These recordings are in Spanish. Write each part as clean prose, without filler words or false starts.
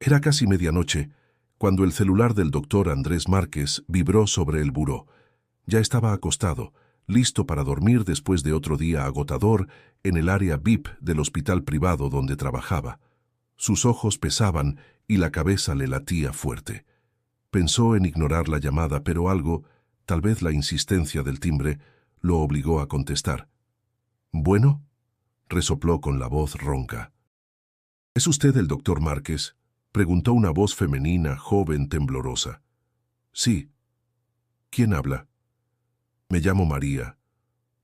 Era casi medianoche, cuando el celular del doctor Andrés Márquez vibró sobre el buró. Ya estaba acostado, listo para dormir después de otro día agotador en el área VIP del hospital privado donde trabajaba. Sus ojos pesaban y la cabeza le latía fuerte. Pensó en ignorar la llamada, pero algo, tal vez la insistencia del timbre, lo obligó a contestar. «¿Bueno?», resopló con la voz ronca. «¿Es usted el doctor Márquez?», preguntó una voz femenina, joven, temblorosa. «Sí». «¿Quién habla?». «Me llamo María.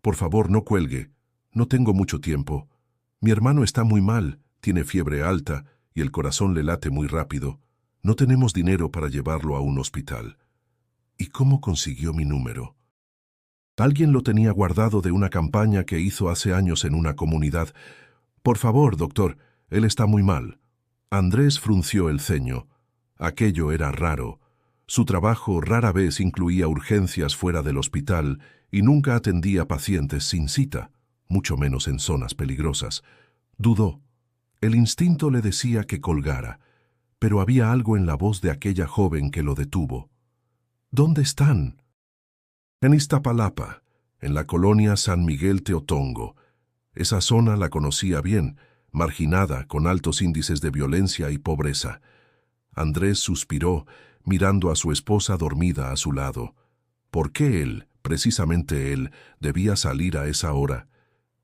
Por favor, no cuelgue. No tengo mucho tiempo. Mi hermano está muy mal, tiene fiebre alta y el corazón le late muy rápido. No tenemos dinero para llevarlo a un hospital». «¿Y cómo consiguió mi número?». «Alguien lo tenía guardado de una campaña que hizo hace años en una comunidad. Por favor, doctor, él está muy mal». Andrés frunció el ceño. Aquello era raro. Su trabajo rara vez incluía urgencias fuera del hospital y nunca atendía pacientes sin cita, mucho menos en zonas peligrosas. Dudó. El instinto le decía que colgara, pero había algo en la voz de aquella joven que lo detuvo. «¿Dónde están?». «En Iztapalapa, en la colonia San Miguel Teotongo. Esa zona la conocía bien, marginada, con altos índices de violencia y pobreza». Andrés suspiró, mirando a su esposa dormida a su lado. ¿Por qué él, precisamente él, debía salir a esa hora?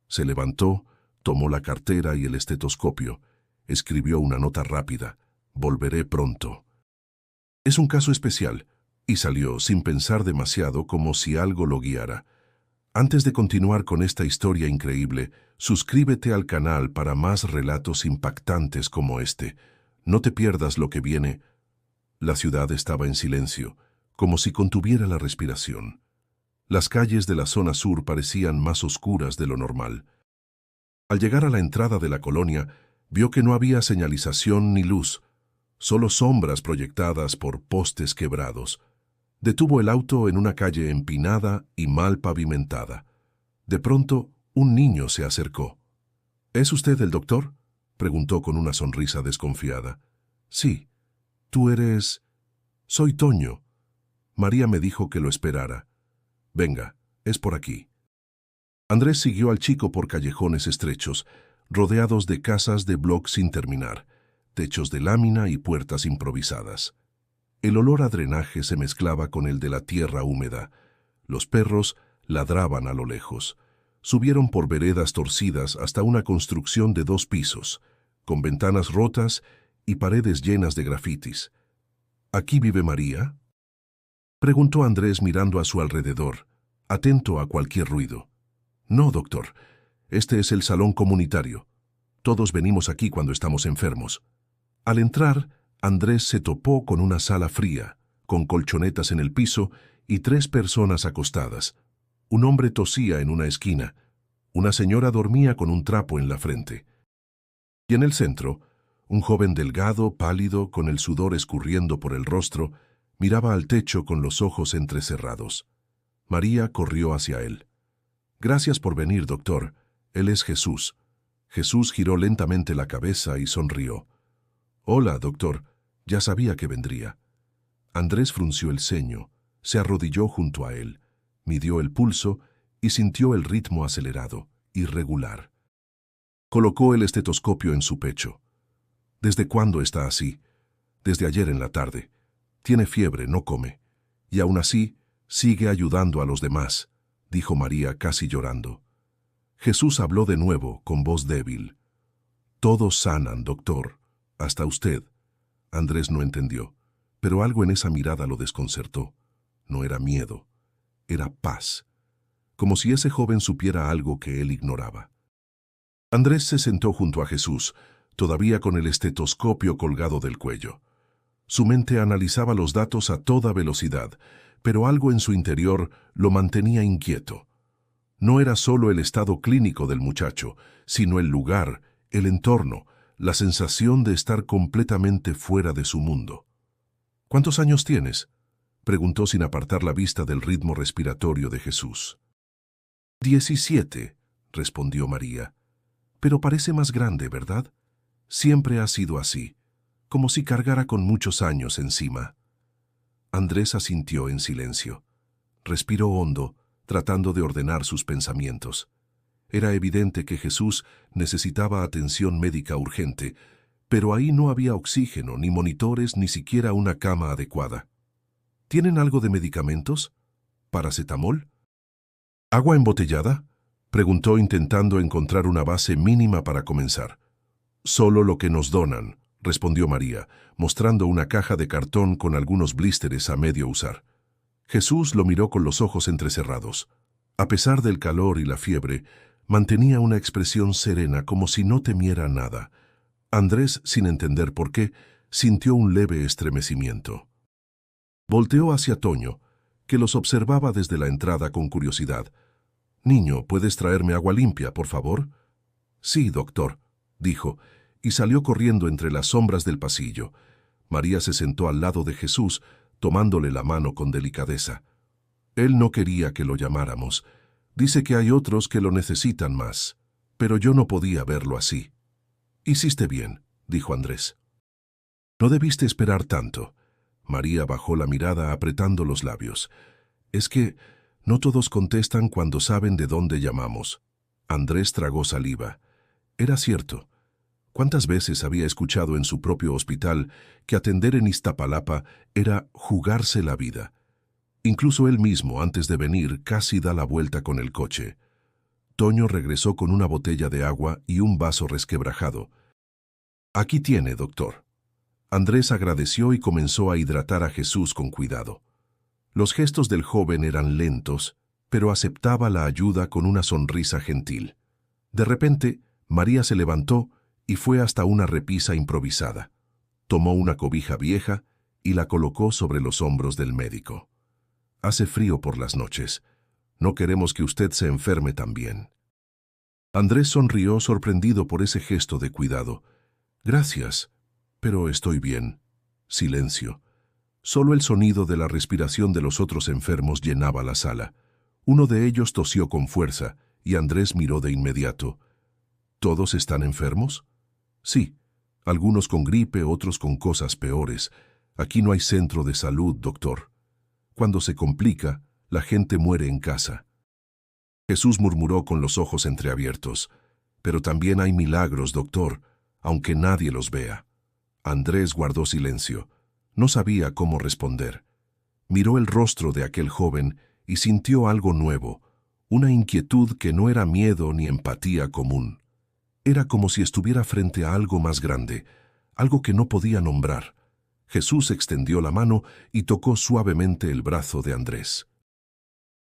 Se levantó, tomó la cartera y el estetoscopio. Escribió una nota rápida. «Volveré pronto». «Es un caso especial», y salió sin pensar demasiado, como si algo lo guiara. Antes de continuar con esta historia increíble, suscríbete al canal para más relatos impactantes como este. No te pierdas lo que viene. La ciudad estaba en silencio, como si contuviera la respiración. Las calles de la zona sur parecían más oscuras de lo normal. Al llegar a la entrada de la colonia, vio que no había señalización ni luz, solo sombras proyectadas por postes quebrados. Detuvo el auto en una calle empinada y mal pavimentada. De pronto, un niño se acercó. «¿Es usted el doctor?», preguntó con una sonrisa desconfiada. «Sí. ¿Tú eres...?» «Soy Toño. María me dijo que lo esperara. Venga, es por aquí». Andrés siguió al chico por callejones estrechos, rodeados de casas de bloc sin terminar, techos de lámina y puertas improvisadas. El olor a drenaje se mezclaba con el de la tierra húmeda. Los perros ladraban a lo lejos. Subieron por veredas torcidas hasta una construcción de 2 pisos, con ventanas rotas y paredes llenas de grafitis. «¿Aquí vive María?», preguntó Andrés mirando a su alrededor, atento a cualquier ruido. «No, doctor. Este es el salón comunitario. Todos venimos aquí cuando estamos enfermos». Al entrar, Andrés se topó con una sala fría, con colchonetas en el piso y 3 personas acostadas. Un hombre tosía en una esquina. Una señora dormía con un trapo en la frente. Y en el centro, un joven delgado, pálido, con el sudor escurriendo por el rostro, miraba al techo con los ojos entrecerrados. María corrió hacia él. «Gracias por venir, doctor. Él es Jesús». Jesús giró lentamente la cabeza y sonrió. «Hola, doctor. Ya sabía que vendría». Andrés frunció el ceño, se arrodilló junto a él, midió el pulso y sintió el ritmo acelerado, irregular. Colocó el estetoscopio en su pecho. «¿Desde cuándo está así?». «Desde ayer en la tarde. Tiene fiebre, no come. Y aún así, sigue ayudando a los demás», dijo María casi llorando. Jesús habló de nuevo, con voz débil. «Todos sanan, doctor. Hasta usted». Andrés no entendió, pero algo en esa mirada lo desconcertó. No era miedo, era paz, como si ese joven supiera algo que él ignoraba. Andrés se sentó junto a Jesús, todavía con el estetoscopio colgado del cuello. Su mente analizaba los datos a toda velocidad, pero algo en su interior lo mantenía inquieto. No era solo el estado clínico del muchacho, sino el lugar, el entorno, la sensación de estar completamente fuera de su mundo. «¿Cuántos años tienes?», preguntó sin apartar la vista del ritmo respiratorio de Jesús. «17», respondió María. «Pero parece más grande, ¿verdad? Siempre ha sido así. como si cargara con muchos años encima. Andrés asintió en silencio. Respiró hondo, tratando de ordenar sus pensamientos. Era evidente que Jesús necesitaba atención médica urgente, pero ahí no había oxígeno, ni monitores, ni siquiera una cama adecuada. ¿Tienen algo de medicamentos? ¿Paracetamol? ¿Agua embotellada?, preguntó intentando encontrar una base mínima para comenzar. Solo lo que nos donan, respondió María, mostrando una caja de cartón con algunos blísteres a medio usar. Jesús lo miró con los ojos entrecerrados. A pesar del calor y la fiebre, mantenía una expresión serena como si no temiera nada. Andrés, sin entender por qué, sintió un leve estremecimiento. Volteó hacia Toño, que los observaba desde la entrada con curiosidad. «Niño, ¿puedes traerme agua limpia, por favor?» «Sí, doctor», dijo, y salió corriendo entre las sombras del pasillo. María se sentó al lado de Jesús, tomándole la mano con delicadeza. «Él no quería que lo llamáramos. Dice que hay otros que lo necesitan más, pero yo no podía verlo así». «Hiciste bien», dijo Andrés. «No debiste esperar tanto». María bajó la mirada apretando los labios. «Es que no todos contestan cuando saben de dónde llamamos». Andrés tragó saliva. Era cierto. ¿Cuántas veces había escuchado en su propio hospital que atender en Iztapalapa era jugarse la vida? Incluso él mismo, antes de venir, casi da la vuelta con el coche. Toño regresó con una botella de agua y un vaso resquebrajado. «Aquí tiene, doctor». Andrés agradeció y comenzó a hidratar a Jesús con cuidado. Los gestos del joven eran lentos, pero aceptaba la ayuda con una sonrisa gentil. De repente, María se levantó y fue hasta una repisa improvisada. Tomó una cobija vieja y la colocó sobre los hombros del médico. «Hace frío por las noches. No queremos que usted se enferme también». Andrés sonrió sorprendido por ese gesto de cuidado. «Gracias, pero estoy bien». Silencio. Solo el sonido de la respiración de los otros enfermos llenaba la sala. Uno de ellos tosió con fuerza y Andrés miró de inmediato. ¿Todos están enfermos? Sí, algunos con gripe, otros con cosas peores. Aquí no hay centro de salud, doctor. Cuando se complica, la gente muere en casa. Jesús murmuró con los ojos entreabiertos. Pero también hay milagros, doctor, aunque nadie los vea. Andrés guardó silencio. No sabía cómo responder. Miró el rostro de aquel joven y sintió algo nuevo, una inquietud que no era miedo ni empatía común. Era como si estuviera frente a algo más grande, algo que no podía nombrar. Jesús extendió la mano y tocó suavemente el brazo de Andrés.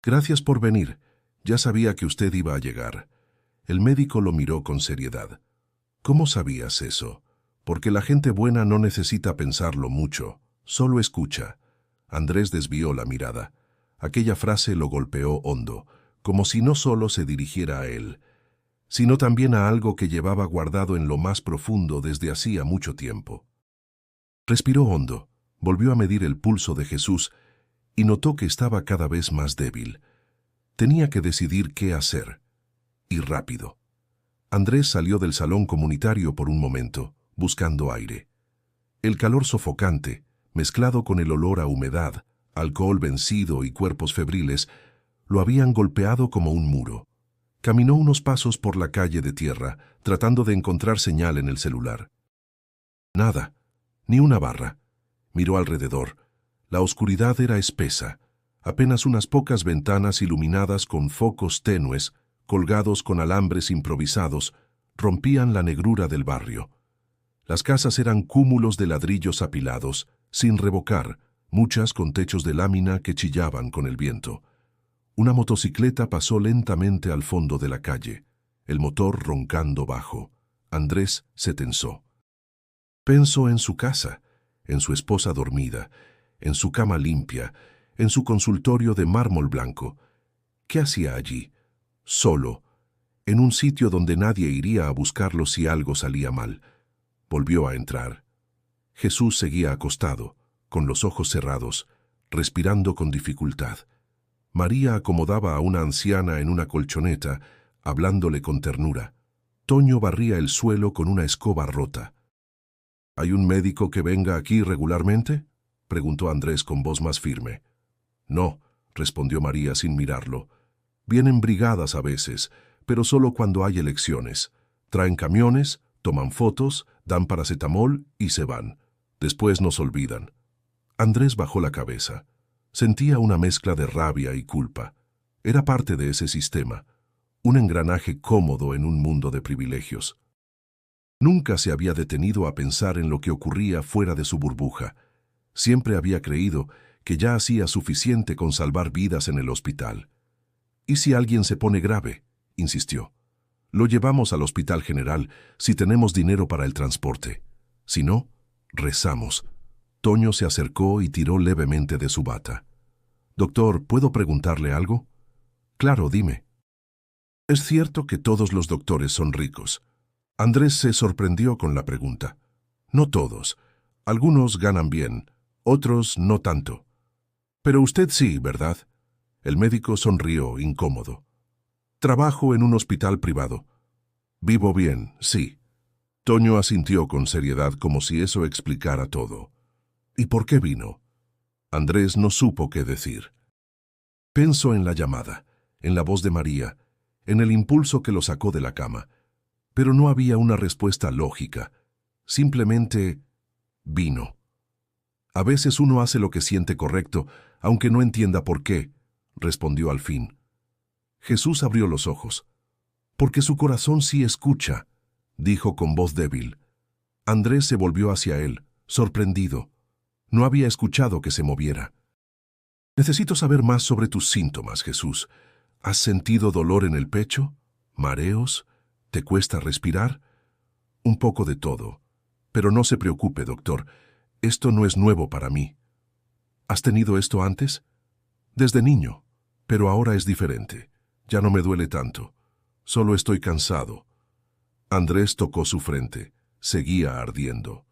«Gracias por venir. Ya sabía que usted iba a llegar». El médico lo miró con seriedad. «¿Cómo sabías eso?» «Porque la gente buena no necesita pensarlo mucho, solo escucha». Andrés desvió la mirada. Aquella frase lo golpeó hondo, como si no solo se dirigiera a él, sino también a algo que llevaba guardado en lo más profundo desde hacía mucho tiempo. Respiró hondo, volvió a medir el pulso de Jesús y notó que estaba cada vez más débil. Tenía que decidir qué hacer, y rápido. Andrés salió del salón comunitario por un momento, buscando aire. El calor sofocante, mezclado con el olor a humedad, alcohol vencido y cuerpos febriles, lo habían golpeado como un muro. Caminó unos pasos por la calle de tierra, tratando de encontrar señal en el celular. Nada, ni una barra. Miró alrededor. La oscuridad era espesa. Apenas unas pocas ventanas iluminadas con focos tenues, colgados con alambres improvisados, rompían la negrura del barrio. Las casas eran cúmulos de ladrillos apilados, sin revocar, muchas con techos de lámina que chillaban con el viento. Una motocicleta pasó lentamente al fondo de la calle, el motor roncando bajo. Andrés se tensó. Pensó en su casa, en su esposa dormida, en su cama limpia, en su consultorio de mármol blanco. ¿Qué hacía allí? Solo, en un sitio donde nadie iría a buscarlo si algo salía mal. Volvió a entrar. Jesús seguía acostado, con los ojos cerrados, respirando con dificultad. María acomodaba a una anciana en una colchoneta, hablándole con ternura. Toño barría el suelo con una escoba rota. ¿Hay un médico que venga aquí regularmente?, preguntó Andrés con voz más firme. No, respondió María sin mirarlo. Vienen brigadas a veces, pero solo cuando hay elecciones. Traen camiones, toman fotos, dan paracetamol y se van. Después nos olvidan. Andrés bajó la cabeza. Sentía una mezcla de rabia y culpa. Era parte de ese sistema, un engranaje cómodo en un mundo de privilegios. Nunca se había detenido a pensar en lo que ocurría fuera de su burbuja. Siempre había creído que ya hacía suficiente con salvar vidas en el hospital. ¿Y si alguien se pone grave?, insistió. Lo llevamos al hospital general si tenemos dinero para el transporte. Si no, rezamos. Toño se acercó y tiró levemente de su bata. «Doctor, ¿puedo preguntarle algo?» «Claro, dime». «¿Es cierto que todos los doctores son ricos?» Andrés se sorprendió con la pregunta. «No todos. Algunos ganan bien, otros no tanto. Pero usted sí, ¿verdad?» El médico sonrió, incómodo. «Trabajo en un hospital privado. Vivo bien, sí». Toño asintió con seriedad como si eso explicara todo. «¿Y por qué vino?» Andrés no supo qué decir. Pensó en la llamada, en la voz de María, en el impulso que lo sacó de la cama. Pero no había una respuesta lógica. Simplemente vino. A veces uno hace lo que siente correcto, aunque no entienda por qué, respondió al fin. Jesús abrió los ojos. «Porque su corazón sí escucha», dijo con voz débil. Andrés se volvió hacia él, sorprendido. No había escuchado que se moviera. «Necesito saber más sobre tus síntomas, Jesús. ¿Has sentido dolor en el pecho? ¿Mareos? ¿Te cuesta respirar?» «Un poco de todo. Pero no se preocupe, doctor. Esto no es nuevo para mí». «¿Has tenido esto antes?» «Desde niño. Pero ahora es diferente. Ya no me duele tanto. Solo estoy cansado». Andrés tocó su frente. Seguía ardiendo.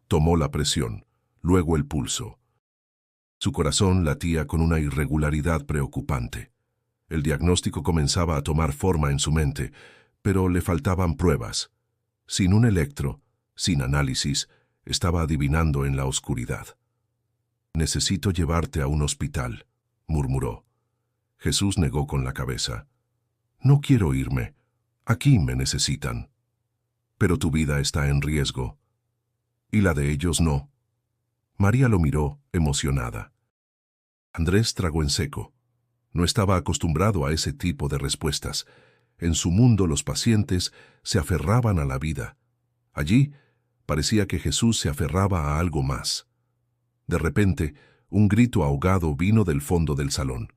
Tomó la presión, luego el pulso. Su corazón latía con una irregularidad preocupante. El diagnóstico comenzaba a tomar forma en su mente, pero le faltaban pruebas. Sin un electro, sin análisis, estaba adivinando en la oscuridad. «Necesito llevarte a un hospital», murmuró. Jesús negó con la cabeza. «No quiero irme. Aquí me necesitan». «Pero tu vida está en riesgo». «Y la de ellos no». María lo miró, emocionada. Andrés tragó en seco. No estaba acostumbrado a ese tipo de respuestas. En su mundo los pacientes se aferraban a la vida. Allí parecía que Jesús se aferraba a algo más. De repente, un grito ahogado vino del fondo del salón.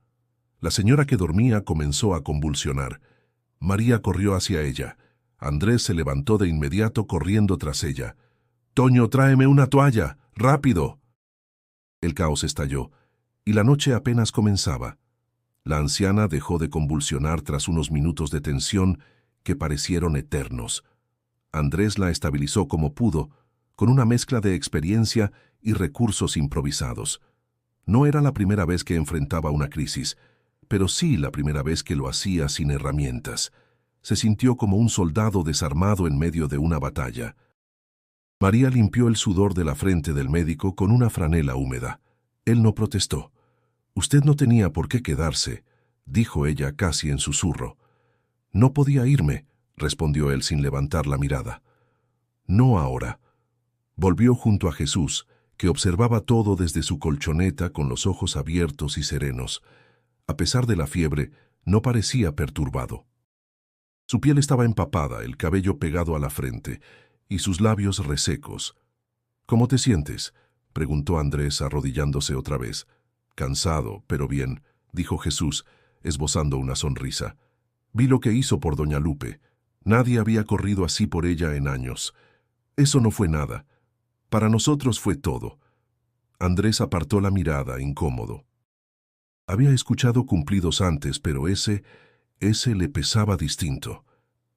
La señora que dormía comenzó a convulsionar. María corrió hacia ella. Andrés se levantó de inmediato corriendo tras ella. «Toño, tráeme una toalla, rápido». El caos estalló, y la noche apenas comenzaba. La anciana dejó de convulsionar tras unos minutos de tensión que parecieron eternos. Andrés la estabilizó como pudo, con una mezcla de experiencia y recursos improvisados. No era la primera vez que enfrentaba una crisis, pero sí la primera vez que lo hacía sin herramientas. Se sintió como un soldado desarmado en medio de una batalla. María limpió el sudor de la frente del médico con una franela húmeda. Él no protestó. «Usted no tenía por qué quedarse», dijo ella casi en susurro. «No podía irme», respondió él sin levantar la mirada. «No ahora». Volvió junto a Jesús, que observaba todo desde su colchoneta con los ojos abiertos y serenos. A pesar de la fiebre, no parecía perturbado. Su piel estaba empapada, el cabello pegado a la frente, y sus labios resecos. «¿Cómo te sientes?», preguntó Andrés arrodillándose otra vez. «Cansado, pero bien», dijo Jesús, esbozando una sonrisa. «Vi lo que hizo por doña Lupe. Nadie había corrido así por ella en años. Eso no fue nada. Para nosotros fue todo». Andrés apartó la mirada, incómodo. Había escuchado cumplidos antes, pero ese le pesaba distinto.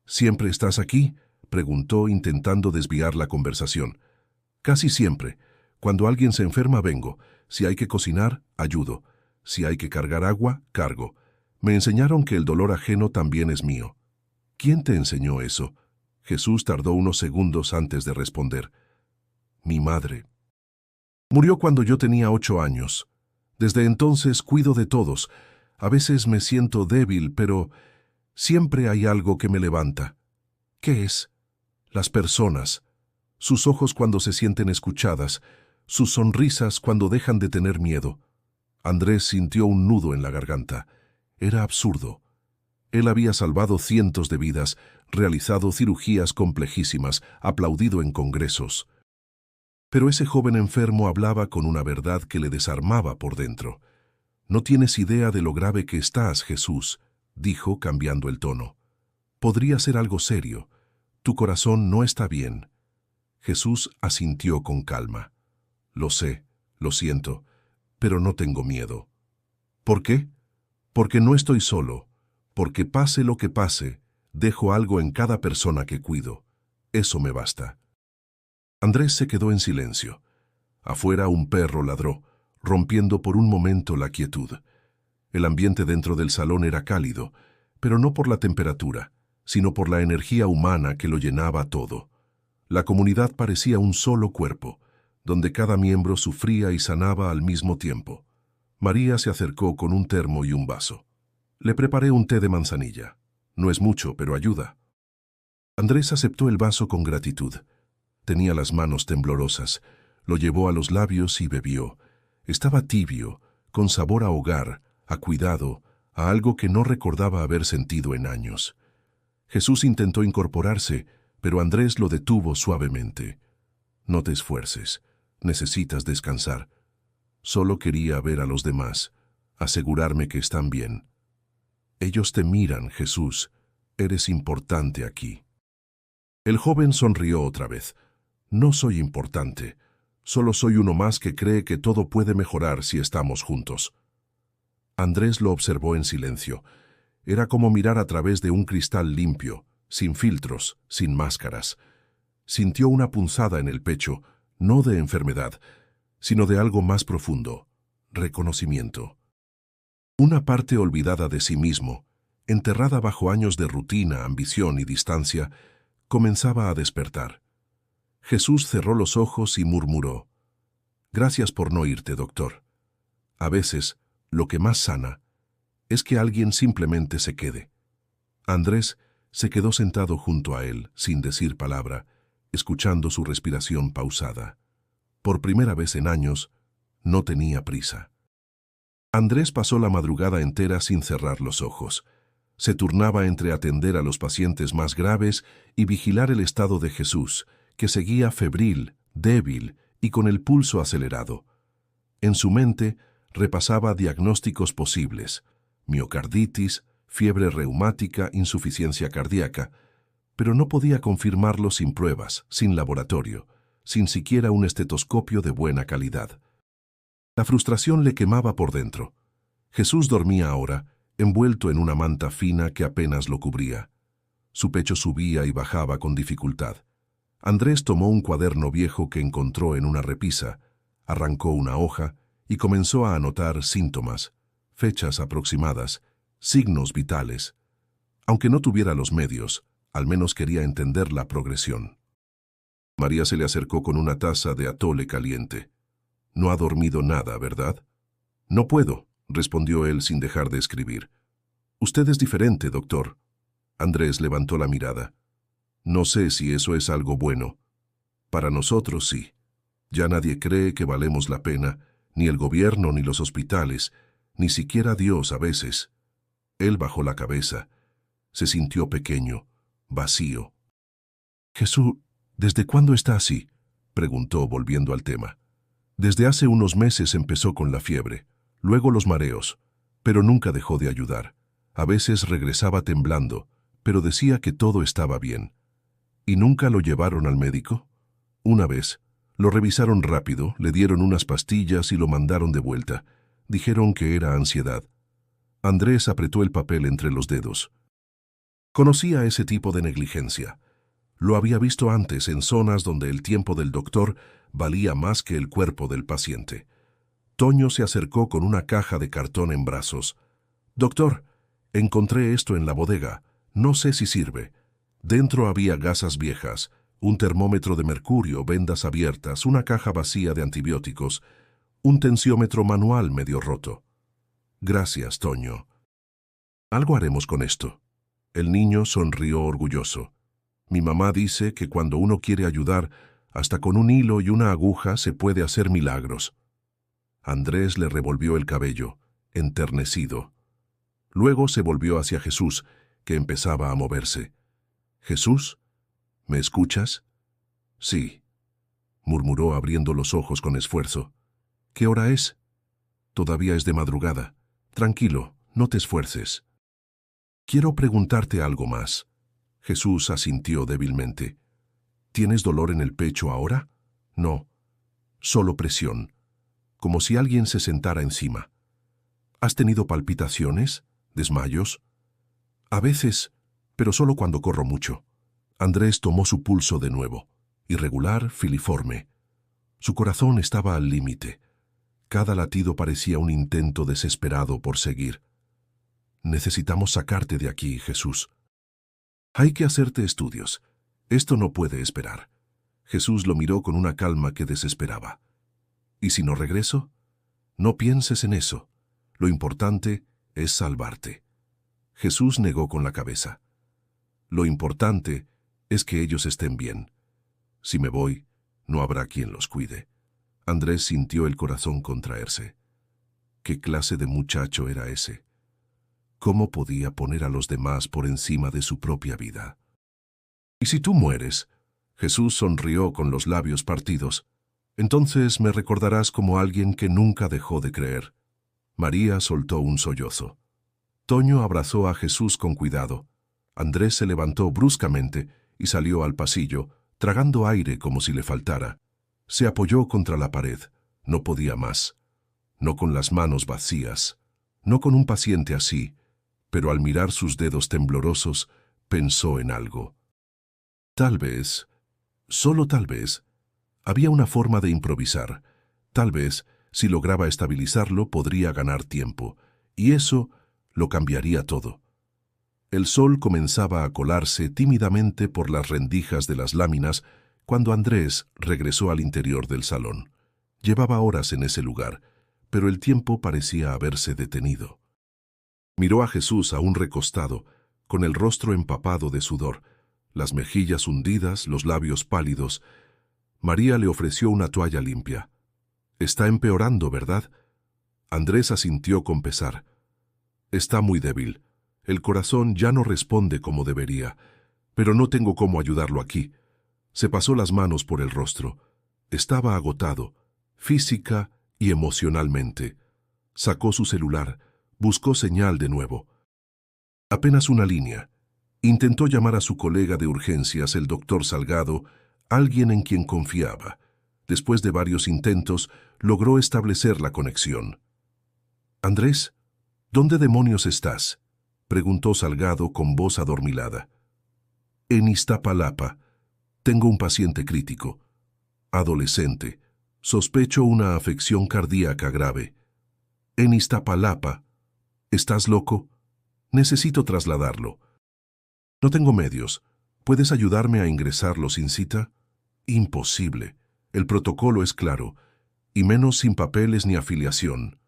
«¿Siempre estás aquí?», preguntó intentando desviar la conversación. «Casi siempre. Cuando alguien se enferma, vengo. Si hay que cocinar, ayudo. Si hay que cargar agua, cargo. Me enseñaron que el dolor ajeno también es mío». «¿Quién te enseñó eso?». Jesús tardó unos segundos antes de responder. mi madre. Murió cuando yo tenía 8 años. Desde entonces cuido de todos. A veces me siento débil, pero siempre hay algo que me levanta. ¿Qué es? Las personas. Sus ojos cuando se sienten escuchadas, sus sonrisas cuando dejan de tener miedo. Andrés sintió un nudo en la garganta. Era absurdo. Él había salvado cientos de vidas, realizado cirugías complejísimas, aplaudido en congresos. Pero ese joven enfermo hablaba con una verdad que le desarmaba por dentro. «No tienes idea de lo grave que estás, Jesús», dijo cambiando el tono. «Podría ser algo serio. Tu corazón no está bien». Jesús asintió con calma. «Lo sé, lo siento, pero no tengo miedo». «¿Por qué?» «Porque no estoy solo. Porque pase lo que pase, dejo algo en cada persona que cuido. Eso me basta». Andrés se quedó en silencio. Afuera un perro ladró, rompiendo por un momento la quietud. El ambiente dentro del salón era cálido, pero no por la temperatura, sino por la energía humana que lo llenaba todo. La comunidad parecía un solo cuerpo, donde cada miembro sufría y sanaba al mismo tiempo. María se acercó con un termo y un vaso. «Le preparé un té de manzanilla. No es mucho, pero ayuda». Andrés aceptó el vaso con gratitud. Tenía las manos temblorosas. Lo llevó a los labios y bebió. Estaba tibio, con sabor a hogar, a cuidado, a algo que no recordaba haber sentido en años. Jesús intentó incorporarse, pero Andrés lo detuvo suavemente. «No te esfuerces. Necesitas descansar. Solo quería ver a los demás, asegurarme que están bien. Ellos te miran, Jesús. Eres importante aquí». El joven sonrió otra vez. «No soy importante. Solo soy uno más que cree que todo puede mejorar si estamos juntos». Andrés lo observó en silencio. Era como mirar a través de un cristal limpio, sin filtros, sin máscaras. Sintió una punzada en el pecho, no de enfermedad, sino de algo más profundo, reconocimiento. Una parte olvidada de sí mismo, enterrada bajo años de rutina, ambición y distancia, comenzaba a despertar. Jesús cerró los ojos y murmuró: «Gracias por no irte, doctor. A veces, lo que más sana es que alguien simplemente se quede». Andrés se quedó sentado junto a él, sin decir palabra, escuchando su respiración pausada. Por primera vez en años, no tenía prisa. Andrés pasó la madrugada entera sin cerrar los ojos. Se turnaba entre atender a los pacientes más graves y vigilar el estado de Jesús, que seguía febril, débil y con el pulso acelerado. En su mente repasaba diagnósticos posibles: miocarditis, fiebre reumática, insuficiencia cardíaca, pero no podía confirmarlo sin pruebas, sin laboratorio, sin siquiera un estetoscopio de buena calidad. La frustración le quemaba por dentro. Jesús dormía ahora, envuelto en una manta fina que apenas lo cubría. Su pecho subía y bajaba con dificultad. Andrés tomó un cuaderno viejo que encontró en una repisa, arrancó una hoja y comenzó a anotar síntomas, fechas aproximadas, signos vitales. Aunque no tuviera los medios, al menos quería entender la progresión. María se le acercó con una taza de atole caliente. «No ha dormido nada, ¿verdad?» «No puedo», respondió él sin dejar de escribir. «Usted es diferente, doctor». Andrés levantó la mirada. «No sé si eso es algo bueno. Para nosotros sí. Ya nadie cree que valemos la pena, ni el gobierno ni los hospitales, ni siquiera Dios a veces». Él bajó la cabeza. Se sintió pequeño, vacío. «Jesús, ¿desde cuándo está así?», preguntó volviendo al tema. «Desde hace unos meses empezó con la fiebre, luego los mareos, pero nunca dejó de ayudar. A veces regresaba temblando, pero decía que todo estaba bien». «¿Y nunca lo llevaron al médico?» «Una vez. Lo revisaron rápido, le dieron unas pastillas y lo mandaron de vuelta. Dijeron que era ansiedad». Andrés apretó el papel entre los dedos. Conocía ese tipo de negligencia. Lo había visto antes en zonas donde el tiempo del doctor valía más que el cuerpo del paciente. Toño se acercó con una caja de cartón en brazos. «Doctor, encontré esto en la bodega. No sé si sirve». Dentro había gasas viejas, Un termómetro de mercurio, vendas abiertas, una caja vacía de antibióticos, un tensiómetro manual medio roto. Gracias, Toño. Algo haremos con esto. El niño sonrió orgulloso. Mi mamá dice que cuando uno quiere ayudar, hasta con un hilo y una aguja se puede hacer milagros. Andrés le revolvió el cabello, enternecido. Luego se volvió hacia Jesús, que empezaba a moverse. «¿Jesús? ¿Me escuchas?» «Sí», murmuró abriendo los ojos con esfuerzo. «¿Qué hora es?» «Todavía es de madrugada. Tranquilo, no te esfuerces». «Quiero preguntarte algo más». Jesús asintió débilmente. «¿Tienes dolor en el pecho ahora?» «No, solo presión, como si alguien se sentara encima». «¿Has tenido palpitaciones? ¿Desmayos?» «A veces, pero solo cuando corro mucho». Andrés tomó su pulso de nuevo, irregular, filiforme. Su corazón estaba al límite. Cada latido parecía un intento desesperado por seguir. «Necesitamos sacarte de aquí, Jesús. Hay que hacerte estudios. Esto no puede esperar». Jesús lo miró con una calma que desesperaba. «¿Y si no regreso?» «No pienses en eso. Lo importante es salvarte». Jesús negó con la cabeza. «Lo importante es que ellos estén bien. Si me voy, no habrá quien los cuide». Andrés sintió el corazón contraerse. ¿Qué clase de muchacho era ese? ¿Cómo podía poner a los demás por encima de su propia vida? «¿Y si tú mueres?» Jesús sonrió con los labios partidos. «Entonces me recordarás como alguien que nunca dejó de creer». María soltó un sollozo. Toño abrazó a Jesús con cuidado. Andrés se levantó bruscamente y salió al pasillo, tragando aire como si le faltara. Se apoyó contra la pared. No podía más. No con las manos vacías. No con un paciente así. Pero al mirar sus dedos temblorosos, pensó en algo. Tal vez, solo tal vez, había una forma de improvisar. Tal vez, si lograba estabilizarlo, podría ganar tiempo. Y eso lo cambiaría todo. El sol comenzaba a colarse tímidamente por las rendijas de las láminas cuando Andrés regresó al interior del salón. Llevaba horas en ese lugar, pero el tiempo parecía haberse detenido. Miró a Jesús aún recostado, con el rostro empapado de sudor, las mejillas hundidas, los labios pálidos. María le ofreció una toalla limpia. «Está empeorando, ¿verdad?» Andrés asintió con pesar. «Está muy débil. El corazón ya no responde como debería, pero no tengo cómo ayudarlo aquí». Se pasó las manos por el rostro. Estaba agotado, física y emocionalmente. Sacó su celular, buscó señal de nuevo. Apenas una línea. Intentó llamar a su colega de urgencias, el doctor Salgado, alguien en quien confiaba. Después de varios intentos, logró establecer la conexión. «Andrés, ¿dónde demonios estás?», preguntó Salgado con voz adormilada. «En Iztapalapa. Tengo un paciente crítico. Adolescente. Sospecho una afección cardíaca grave. En Iztapalapa. ¿Estás loco? Necesito trasladarlo». «No tengo medios. ¿Puedes ayudarme a ingresarlo sin cita?» «Imposible. El protocolo es claro, y menos sin papeles ni afiliación».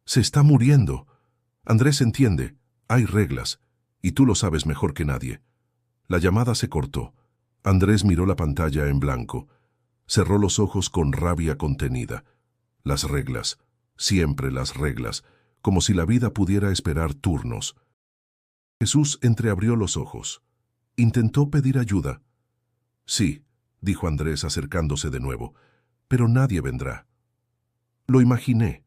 «Se está muriendo». «Andrés entiende. Hay reglas, y tú lo sabes mejor que nadie». La llamada se cortó. Andrés miró la pantalla en blanco. Cerró los ojos con rabia contenida. Las reglas, siempre las reglas, como si la vida pudiera esperar turnos. Jesús entreabrió los ojos. Intentó pedir ayuda. «Sí», dijo Andrés acercándose de nuevo, «pero nadie vendrá». «Lo imaginé.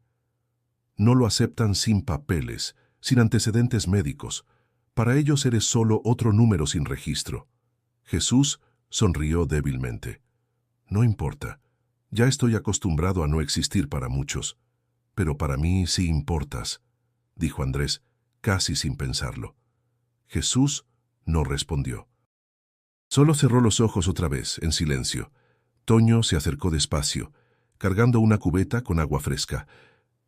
No lo aceptan sin papeles, sin antecedentes médicos. Para ellos eres solo otro número sin registro». Jesús sonrió débilmente. «No importa. Ya estoy acostumbrado a no existir para muchos. Pero para mí sí importas», dijo Andrés, casi sin pensarlo. Jesús no respondió. Solo cerró los ojos otra vez, en silencio. Toño se acercó despacio, cargando una cubeta con agua fresca.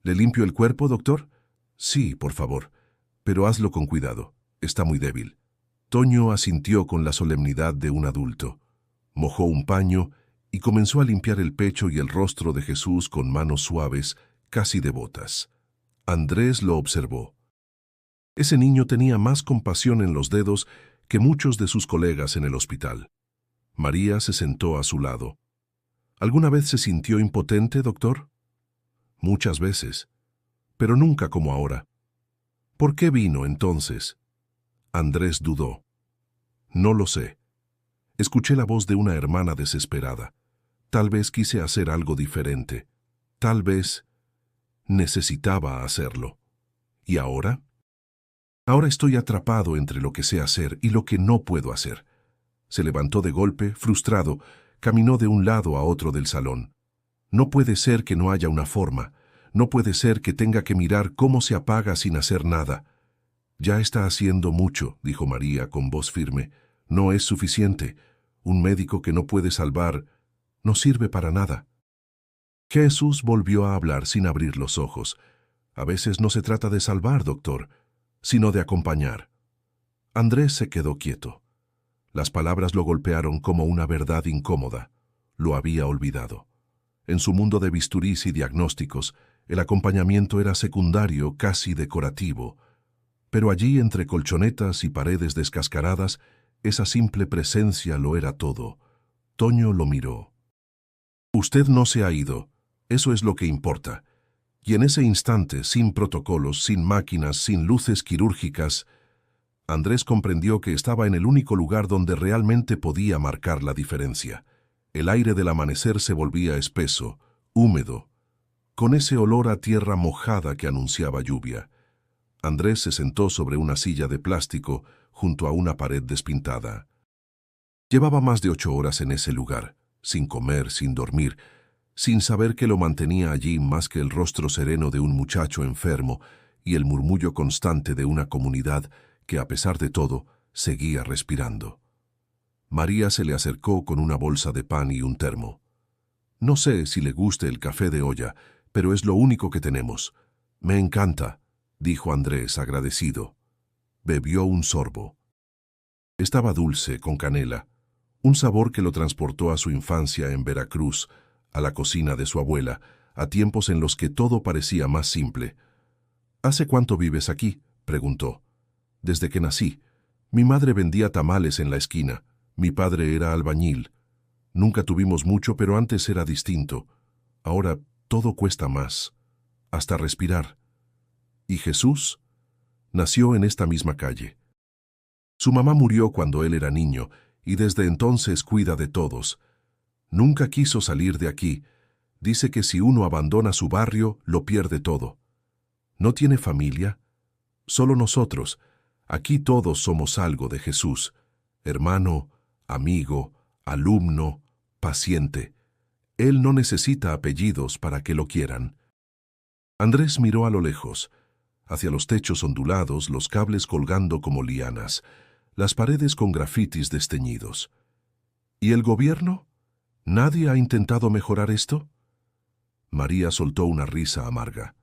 «¿Le limpio el cuerpo, doctor?» «Sí, por favor. Pero hazlo con cuidado. Está muy débil». Toño asintió con la solemnidad de un adulto. Mojó un paño y comenzó a limpiar el pecho y el rostro de Jesús con manos suaves, casi devotas. Andrés lo observó. Ese niño tenía más compasión en los dedos que muchos de sus colegas en el hospital. María se sentó a su lado. ¿Alguna vez se sintió impotente, doctor? Muchas veces, pero nunca como ahora. ¿Por qué vino entonces? Andrés dudó. No lo sé. Escuché la voz de una hermana desesperada. Tal vez quise hacer algo diferente. Tal vez necesitaba hacerlo. ¿Y ahora? Ahora estoy atrapado entre lo que sé hacer y lo que no puedo hacer. Se levantó de golpe, frustrado, caminó de un lado a otro del salón. No puede ser que no haya una forma. No puede ser que tenga que mirar cómo se apaga sin hacer nada. Ya está haciendo mucho, dijo María con voz firme. No es suficiente. Un médico que no puede salvar no sirve para nada. Jesús volvió a hablar sin abrir los ojos. A veces no se trata de salvar, doctor, sino de acompañar. Andrés se quedó quieto. Las palabras lo golpearon como una verdad incómoda. Lo había olvidado. En su mundo de bisturís y diagnósticos, el acompañamiento era secundario, casi decorativo. Pero allí, entre colchonetas y paredes descascaradas, esa simple presencia lo era todo. Toño lo miró. Usted no se ha ido. Eso es lo que importa. Y en ese instante, sin protocolos, sin máquinas, sin luces quirúrgicas, Andrés comprendió que estaba en el único lugar donde realmente podía marcar la diferencia. El aire del amanecer se volvía espeso, húmedo, con ese olor a tierra mojada que anunciaba lluvia. Andrés se sentó sobre una silla de plástico junto a una pared despintada. Llevaba más de 8 horas en ese lugar, sin comer, sin dormir, sin saber qué lo mantenía allí más que el rostro sereno de un muchacho enfermo y el murmullo constante de una comunidad que, a pesar de todo, seguía respirando. María se le acercó con una bolsa de pan y un termo. No sé si le guste el café de olla, pero es lo único que tenemos. Me encanta, dijo Andrés agradecido. Bebió un sorbo. Estaba dulce, con canela, un sabor que lo transportó a su infancia en Veracruz, a la cocina de su abuela, a tiempos en los que todo parecía más simple. ¿Hace cuánto vives aquí?, preguntó. Desde que nací. Mi madre vendía tamales en la esquina. Mi padre era albañil. Nunca tuvimos mucho, pero antes era distinto. Ahora todo cuesta más, hasta respirar. ¿Y Jesús? Nació en esta misma calle. Su mamá murió cuando él era niño, y desde entonces cuida de todos. Nunca quiso salir de aquí. Dice que si uno abandona su barrio, lo pierde todo. ¿No tiene familia? Solo nosotros. Aquí todos somos algo de Jesús. Hermano, amigo, alumno, paciente. Él no necesita apellidos para que lo quieran. Andrés miró a lo lejos, hacia los techos ondulados, los cables colgando como lianas, las paredes con grafitis desteñidos. ¿Y el gobierno? ¿Nadie ha intentado mejorar esto? María soltó una risa amarga.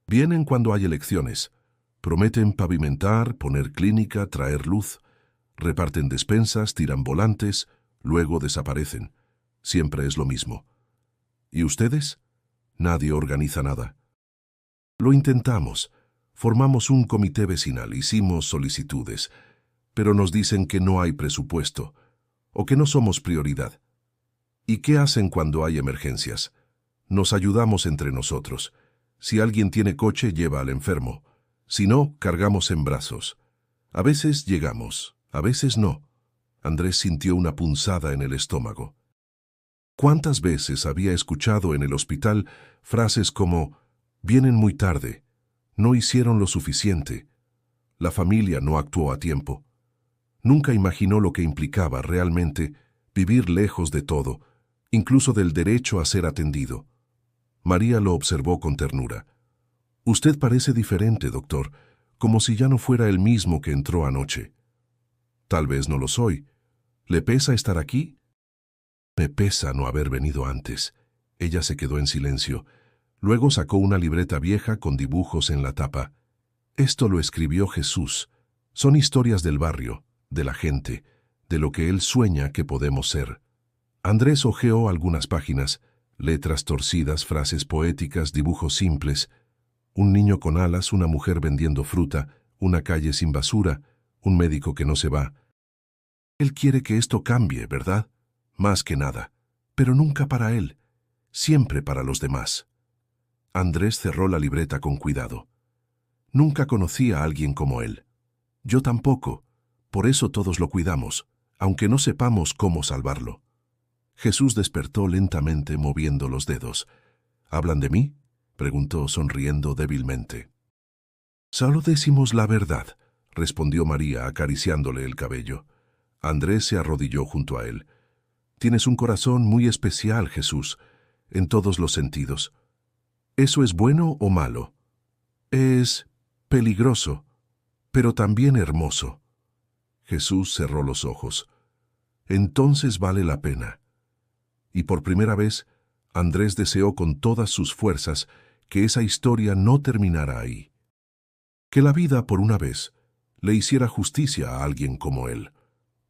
Vienen cuando hay elecciones. Prometen pavimentar, poner clínica, traer luz. Reparten despensas, tiran volantes, luego desaparecen. Siempre es lo mismo. ¿Y ustedes? Nadie organiza nada. Lo intentamos. Formamos un comité vecinal, hicimos solicitudes, pero nos dicen que no hay presupuesto, o que no somos prioridad. ¿Y qué hacen cuando hay emergencias? Nos ayudamos entre nosotros. Si alguien tiene coche, lleva al enfermo. Si no, cargamos en brazos. A veces llegamos, a veces no. Andrés sintió una punzada en el estómago. ¿Cuántas veces había escuchado en el hospital frases como «vienen muy tarde», «no hicieron lo suficiente», «la familia no actuó a tiempo»? Nunca imaginó lo que implicaba realmente vivir lejos de todo, incluso del derecho a ser atendido. María lo observó con ternura. «Usted parece diferente, doctor, como si ya no fuera el mismo que entró anoche». «Tal vez no lo soy. ¿Le pesa estar aquí?» «Me pesa no haber venido antes». Ella se quedó en silencio. Luego sacó una libreta vieja con dibujos en la tapa. «Esto lo escribió Jesús. Son historias del barrio, de la gente, de lo que él sueña que podemos ser. Andrés hojeó algunas páginas, letras torcidas, frases poéticas, dibujos simples. Un niño con alas, una mujer vendiendo fruta, una calle sin basura, un médico que no se va. Él quiere que esto cambie, ¿verdad? Más que nada. Pero nunca para él, siempre para los demás. Andrés cerró la libreta con cuidado. Nunca conocí a alguien como él. Yo tampoco. Por eso todos lo cuidamos, aunque no sepamos cómo salvarlo. Jesús despertó lentamente moviendo los dedos. ¿Hablan de mí?, preguntó sonriendo débilmente. Solo decimos la verdad, respondió María acariciándole el cabello. Andrés se arrodilló junto a él. Tienes un corazón muy especial, Jesús, en todos los sentidos. ¿Eso es bueno o malo? Es peligroso, pero también hermoso. Jesús cerró los ojos. Entonces vale la pena. Y por primera vez, Andrés deseó con todas sus fuerzas que esa historia no terminara ahí. Que la vida, por una vez, le hiciera justicia a alguien como él.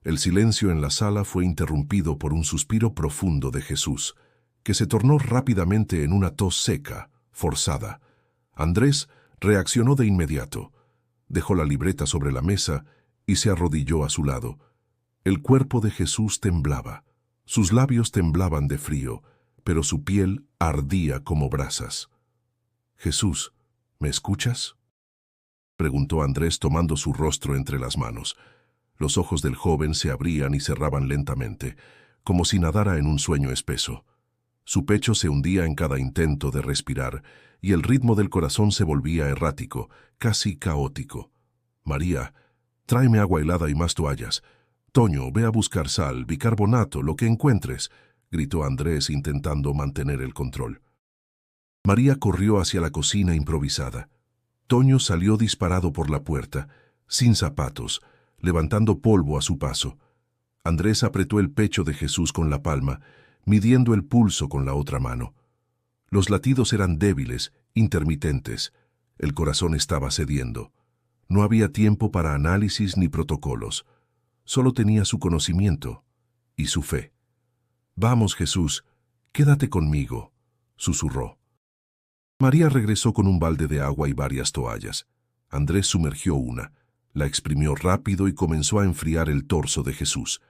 El silencio en la sala fue interrumpido por un suspiro profundo de Jesús, que se tornó rápidamente en una tos seca, forzada. Andrés reaccionó de inmediato. Dejó la libreta sobre la mesa y se arrodilló a su lado. El cuerpo de Jesús temblaba. Sus labios temblaban de frío, pero su piel ardía como brasas. «Jesús, ¿me escuchas?», preguntó Andrés tomando su rostro entre las manos. Los ojos del joven se abrían y cerraban lentamente, como si nadara en un sueño espeso. Su pecho se hundía en cada intento de respirar, y el ritmo del corazón se volvía errático, casi caótico. «María, tráeme agua helada y más toallas. Toño, ve a buscar sal, bicarbonato, lo que encuentres», gritó Andrés intentando mantener el control. María corrió hacia la cocina improvisada. Toño salió disparado por la puerta, sin zapatos, levantando polvo a su paso. Andrés apretó el pecho de Jesús con la palma, midiendo el pulso con la otra mano. Los latidos eran débiles, intermitentes. El corazón estaba cediendo. No había tiempo para análisis ni protocolos. Solo tenía su conocimiento y su fe. «Vamos, Jesús, quédate conmigo», susurró. María regresó con un balde de agua y varias toallas. Andrés sumergió una, la exprimió rápido y comenzó a enfriar el torso de Jesús.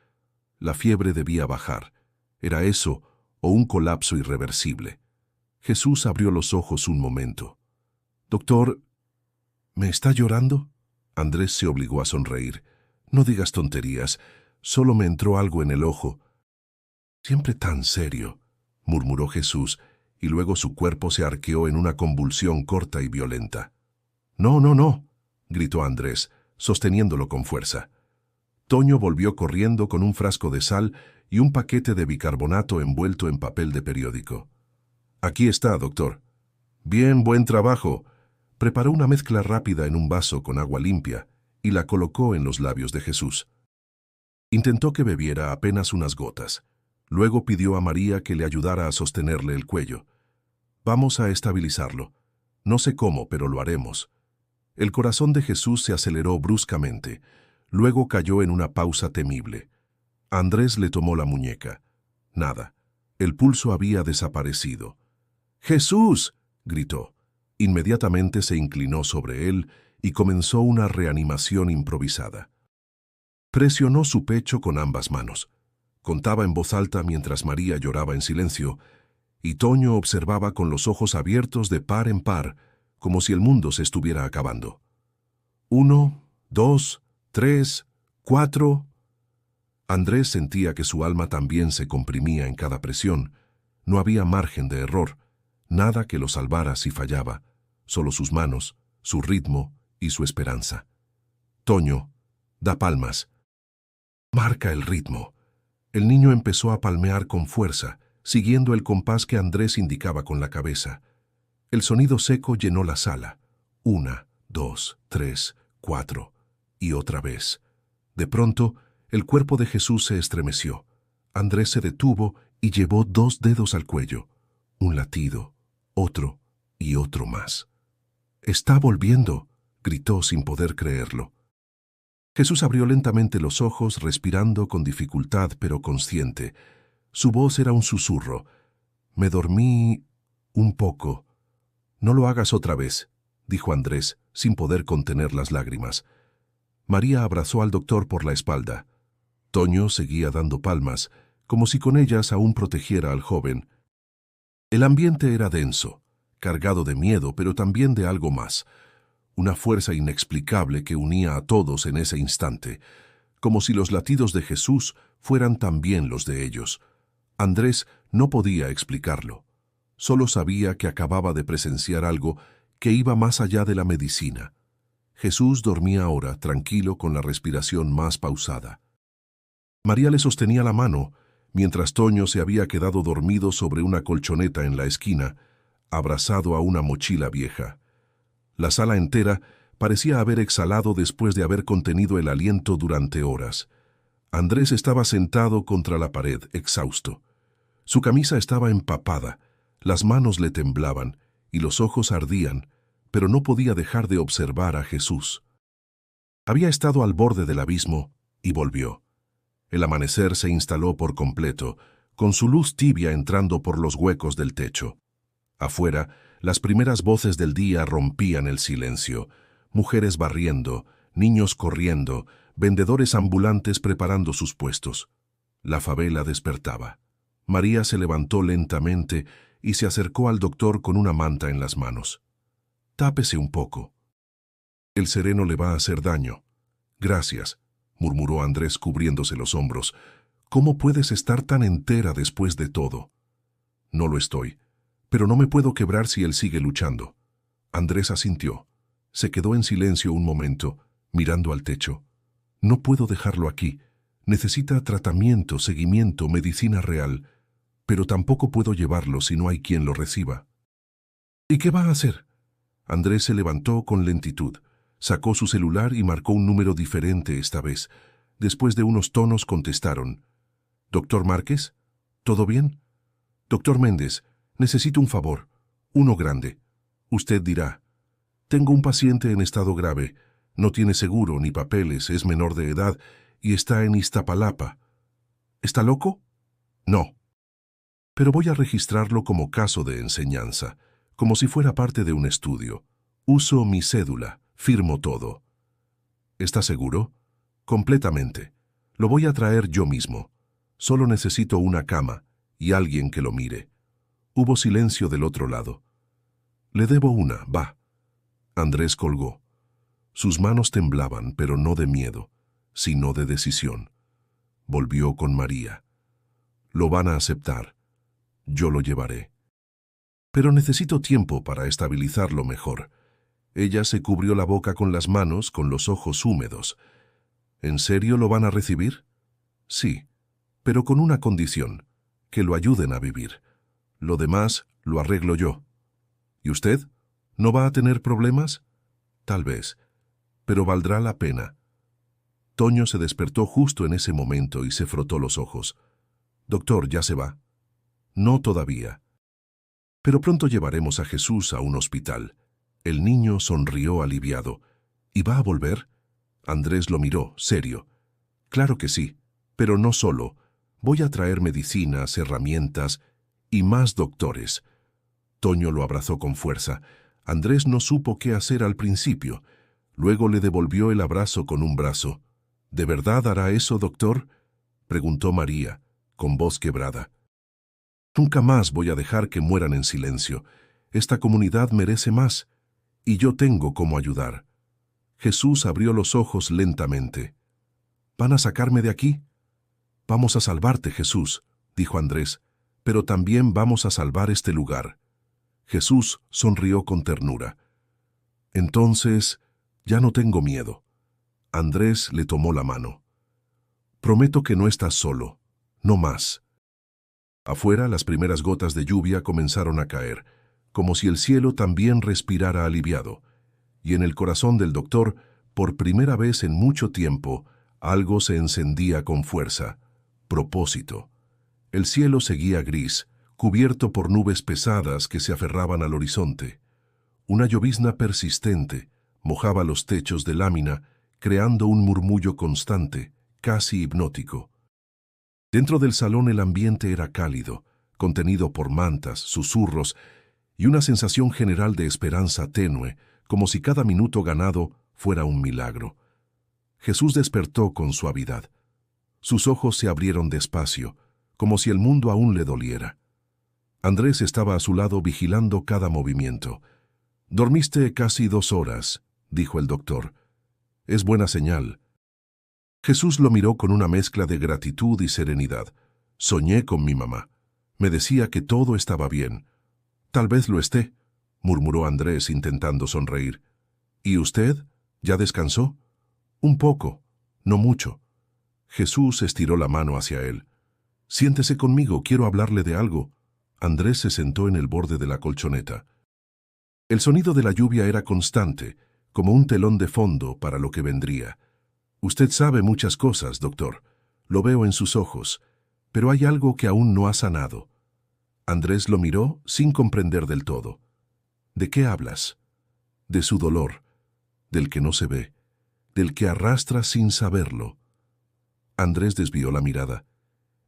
La fiebre debía bajar. ¿Era eso o un colapso irreversible? Jesús abrió los ojos un momento. «Doctor, ¿me está llorando?». Andrés se obligó a sonreír. «No digas tonterías, solo me entró algo en el ojo». «Siempre tan serio», murmuró Jesús, y luego su cuerpo se arqueó en una convulsión corta y violenta. «No, no, no», gritó Andrés, sosteniéndolo con fuerza. Toño volvió corriendo con un frasco de sal y un paquete de bicarbonato envuelto en papel de periódico. «Aquí está, doctor». «Bien, buen trabajo». Preparó una mezcla rápida en un vaso con agua limpia y la colocó en los labios de Jesús. Intentó que bebiera apenas unas gotas. Luego pidió a María que le ayudara a sostenerle el cuello. «Vamos a estabilizarlo. No sé cómo, pero lo haremos». El corazón de Jesús se aceleró bruscamente. Luego cayó en una pausa temible. Andrés le tomó la muñeca. Nada. El pulso había desaparecido. «¡Jesús!», gritó. Inmediatamente se inclinó sobre él y comenzó una reanimación improvisada. Presionó su pecho con ambas manos. Contaba en voz alta mientras María lloraba en silencio, y Toño observaba con los ojos abiertos de par en par, como si el mundo se estuviera acabando. 1, 2, 3, 4... Andrés sentía que su alma también se comprimía en cada presión. No había margen de error, nada que lo salvara si fallaba, solo sus manos, su ritmo y su esperanza. «Toño, da palmas». «Marca el ritmo». El niño empezó a palmear con fuerza, siguiendo el compás que Andrés indicaba con la cabeza. El sonido seco llenó la sala. 1, 2, 3, 4, y otra vez. De pronto, el cuerpo de Jesús se estremeció. Andrés se detuvo y llevó 2 dedos al cuello. Un latido, otro y otro más. «Está volviendo», gritó sin poder creerlo. Jesús abrió lentamente los ojos, respirando con dificultad pero consciente. Su voz era un susurro. «Me dormí un poco». «No lo hagas otra vez», dijo Andrés, sin poder contener las lágrimas. María abrazó al doctor por la espalda. Toño seguía dando palmas, como si con ellas aún protegiera al joven. El ambiente era denso, cargado de miedo, pero también de algo más. Una fuerza inexplicable que unía a todos en ese instante, como si los latidos de Jesús fueran también los de ellos. Andrés no podía explicarlo. Solo sabía que acababa de presenciar algo que iba más allá de la medicina. Jesús dormía ahora, tranquilo, con la respiración más pausada. María le sostenía la mano, mientras Toño se había quedado dormido sobre una colchoneta en la esquina, abrazado a una mochila vieja. La sala entera parecía haber exhalado después de haber contenido el aliento durante horas. Andrés estaba sentado contra la pared, exhausto. Su camisa estaba empapada, las manos le temblaban y los ojos ardían, pero no podía dejar de observar a Jesús. Había estado al borde del abismo y volvió. El amanecer se instaló por completo, con su luz tibia entrando por los huecos del techo. Afuera, las primeras voces del día rompían el silencio. Mujeres barriendo, niños corriendo, vendedores ambulantes preparando sus puestos. La favela despertaba. María se levantó lentamente y se acercó al doctor con una manta en las manos. «Tápese un poco. El sereno le va a hacer daño». «Gracias», murmuró Andrés cubriéndose los hombros. «¿Cómo puedes estar tan entera después de todo?» «No lo estoy, pero no me puedo quebrar si él sigue luchando». Andrés asintió. Se quedó en silencio un momento, mirando al techo. «No puedo dejarlo aquí. Necesita tratamiento, seguimiento, medicina real. Pero tampoco puedo llevarlo si no hay quien lo reciba». «¿Y qué va a hacer?» Andrés se levantó con lentitud. Sacó su celular y marcó un número diferente esta vez. Después de unos tonos contestaron. «¿Doctor Márquez? ¿Todo bien?» «Doctor Méndez, necesito un favor. Uno grande. Usted dirá. Tengo un paciente en estado grave. No tiene seguro ni papeles, es menor de edad y está en Iztapalapa. ¿Está loco?» «No. Pero voy a registrarlo como caso de enseñanza, como si fuera parte de un estudio. Uso mi cédula, firmo todo». «¿Está seguro?» «Completamente. Lo voy a traer yo mismo. Solo necesito una cama y alguien que lo mire». Hubo silencio del otro lado. «Le debo una, va». Andrés colgó. Sus manos temblaban, pero no de miedo, sino de decisión. Volvió con María. «Lo van a aceptar. Yo lo llevaré. Pero necesito tiempo para estabilizarlo mejor». Ella se cubrió la boca con las manos, con los ojos húmedos. «¿En serio lo van a recibir?» «Sí, pero con una condición, que lo ayuden a vivir. Lo demás lo arreglo yo». «¿Y usted? ¿No va a tener problemas?» «Tal vez, pero valdrá la pena». Toño se despertó justo en ese momento y se frotó los ojos. «Doctor, ¿ya se va?» «No todavía. Pero pronto llevaremos a Jesús a un hospital». El niño sonrió aliviado. «¿Y va a volver?» Andrés lo miró, serio. «Claro que sí, pero no solo. Voy a traer medicinas, herramientas y más doctores». Toño lo abrazó con fuerza. Andrés no supo qué hacer al principio. Luego le devolvió el abrazo con un brazo. «¿De verdad hará eso, doctor?», preguntó María, con voz quebrada. «Nunca más voy a dejar que mueran en silencio. Esta comunidad merece más. Y yo tengo cómo ayudar». Jesús abrió los ojos lentamente. «¿Van a sacarme de aquí?» «Vamos a salvarte, Jesús», dijo Andrés, «pero también vamos a salvar este lugar». Jesús sonrió con ternura. «Entonces, ya no tengo miedo». Andrés le tomó la mano. «Prometo que no estás solo, no más». Afuera, las primeras gotas de lluvia comenzaron a caer, como si el cielo también respirara aliviado, y en el corazón del doctor, por primera vez en mucho tiempo, algo se encendía con fuerza: propósito. El cielo seguía gris, cubierto por nubes pesadas que se aferraban al horizonte. Una llovizna persistente mojaba los techos de lámina creando un murmullo constante, casi hipnótico. Dentro del salón el ambiente era cálido, contenido por mantas, susurros y una sensación general de esperanza tenue, como si cada minuto ganado fuera un milagro. Jesús despertó con suavidad. Sus ojos se abrieron despacio, como si el mundo aún le doliera. Andrés estaba a su lado vigilando cada movimiento. «Dormiste casi 2 horas», dijo el doctor. «Es buena señal». Jesús lo miró con una mezcla de gratitud y serenidad. «Soñé con mi mamá. Me decía que todo estaba bien». «Tal vez lo esté», murmuró Andrés intentando sonreír. «¿Y usted? ¿Ya descansó?» «Un poco, no mucho». Jesús estiró la mano hacia él. «Siéntese conmigo, quiero hablarle de algo». Andrés se sentó en el borde de la colchoneta. El sonido de la lluvia era constante, como un telón de fondo para lo que vendría. «Usted sabe muchas cosas, doctor. Lo veo en sus ojos. Pero hay algo que aún no ha sanado». Andrés lo miró sin comprender del todo. «¿De qué hablas?» «De su dolor, del que no se ve, del que arrastra sin saberlo». Andrés desvió la mirada.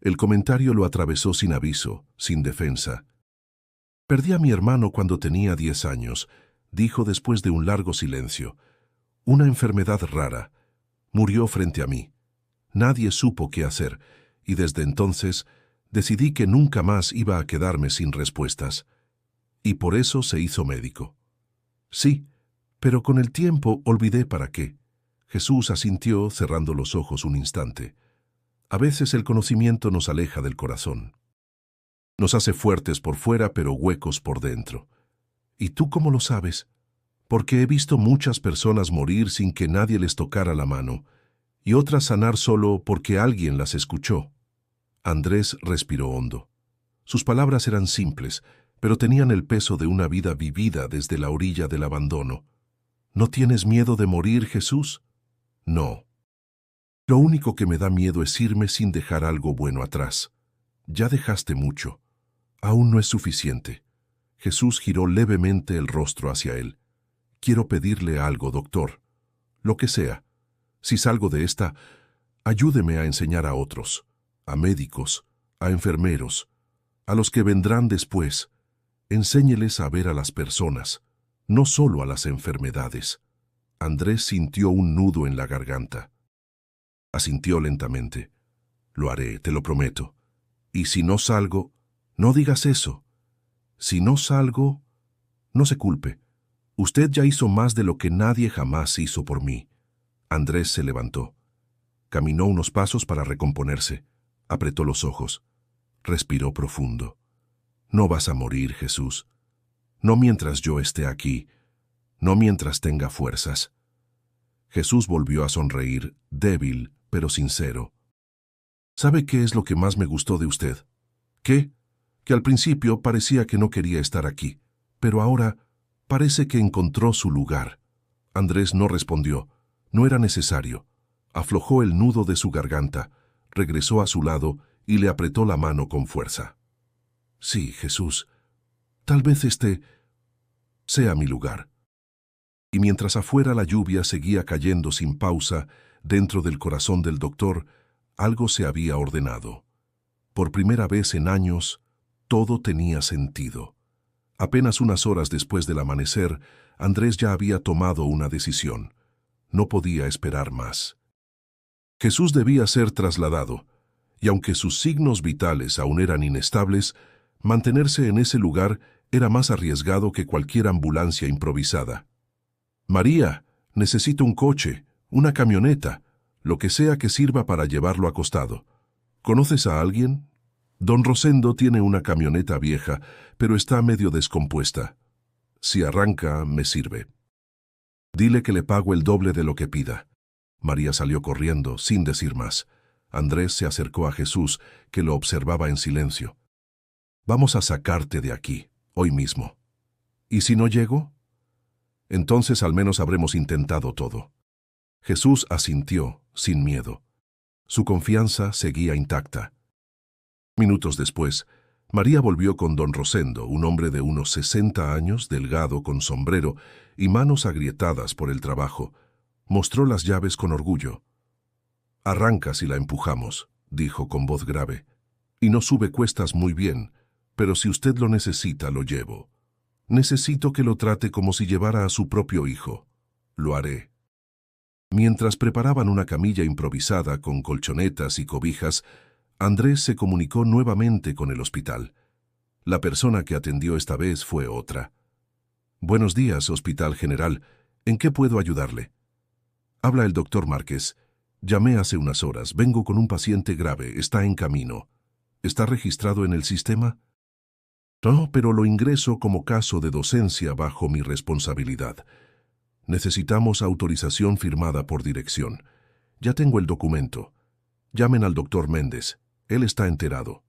El comentario lo atravesó sin aviso, sin defensa. «Perdí a mi hermano cuando tenía 10 años», dijo después de un largo silencio. «Una enfermedad rara. Murió frente a mí. Nadie supo qué hacer, y desde entonces decidí que nunca más iba a quedarme sin respuestas. Y por eso se hizo médico». «Sí, pero con el tiempo olvidé para qué». Jesús asintió, cerrando los ojos un instante. «A veces el conocimiento nos aleja del corazón. Nos hace fuertes por fuera, pero huecos por dentro. ¿Y tú cómo lo sabes?» «Porque he visto muchas personas morir sin que nadie les tocara la mano, y otras sanar solo porque alguien las escuchó». Andrés respiró hondo. Sus palabras eran simples, pero tenían el peso de una vida vivida desde la orilla del abandono. «¿No tienes miedo de morir, Jesús?» «No. Lo único que me da miedo es irme sin dejar algo bueno atrás. Ya dejaste mucho. Aún no es suficiente». Jesús giró levemente el rostro hacia él. «Quiero pedirle algo, doctor. Lo que sea. Si salgo de esta, ayúdeme a enseñar a otros, a médicos, a enfermeros, a los que vendrán después. Enséñeles a ver a las personas, no solo a las enfermedades». Andrés sintió un nudo en la garganta. Asintió lentamente. «Lo haré, te lo prometo. Y si no salgo, no digas eso. Si no salgo, no se culpe. Usted ya hizo más de lo que nadie jamás hizo por mí». Andrés se levantó. Caminó unos pasos para recomponerse. Apretó los ojos. Respiró profundo. «No vas a morir, Jesús. No mientras yo esté aquí. No mientras tenga fuerzas». Jesús volvió a sonreír, débil, pero sincero. «¿Sabe qué es lo que más me gustó de usted?» «¿Qué?» «Que al principio parecía que no quería estar aquí, pero ahora parece que encontró su lugar». Andrés no respondió. No era necesario. Aflojó el nudo de su garganta, regresó a su lado y le apretó la mano con fuerza. «Sí, Jesús, tal vez este sea mi lugar». Y mientras afuera la lluvia seguía cayendo sin pausa, dentro del corazón del doctor, algo se había ordenado. Por primera vez en años, todo tenía sentido. Apenas unas horas después del amanecer, Andrés ya había tomado una decisión. No podía esperar más. Jesús debía ser trasladado, y aunque sus signos vitales aún eran inestables, mantenerse en ese lugar era más arriesgado que cualquier ambulancia improvisada. «María, necesito un coche, una camioneta, lo que sea que sirva para llevarlo acostado. ¿Conoces a alguien?» «Don Rosendo tiene una camioneta vieja, pero está medio descompuesta. Si arranca, me sirve. Dile que le pago el doble de lo que pida». María salió corriendo, sin decir más. Andrés se acercó a Jesús, que lo observaba en silencio. «Vamos a sacarte de aquí, hoy mismo. ¿Y si no llego?» «Entonces al menos habremos intentado todo». Jesús asintió, sin miedo. Su confianza seguía intacta. Minutos después, María volvió con don Rosendo, un hombre de unos 60 años, delgado, con sombrero y manos agrietadas por el trabajo. Mostró las llaves con orgullo. «Arranca si la empujamos», dijo con voz grave. «Y no sube cuestas muy bien, pero si usted lo necesita, lo llevo. Necesito que lo trate como si llevara a su propio hijo. Lo haré». Mientras preparaban una camilla improvisada con colchonetas y cobijas, Andrés se comunicó nuevamente con el hospital. La persona que atendió esta vez fue otra. «Buenos días, Hospital General. ¿En qué puedo ayudarle?» «Habla el doctor Márquez. Llamé hace unas horas. Vengo con un paciente grave. Está en camino. ¿Está registrado en el sistema?» «No, pero lo ingreso como caso de docencia bajo mi responsabilidad. Necesitamos autorización firmada por dirección. Ya tengo el documento. Llamen al doctor Méndez. Él está enterado».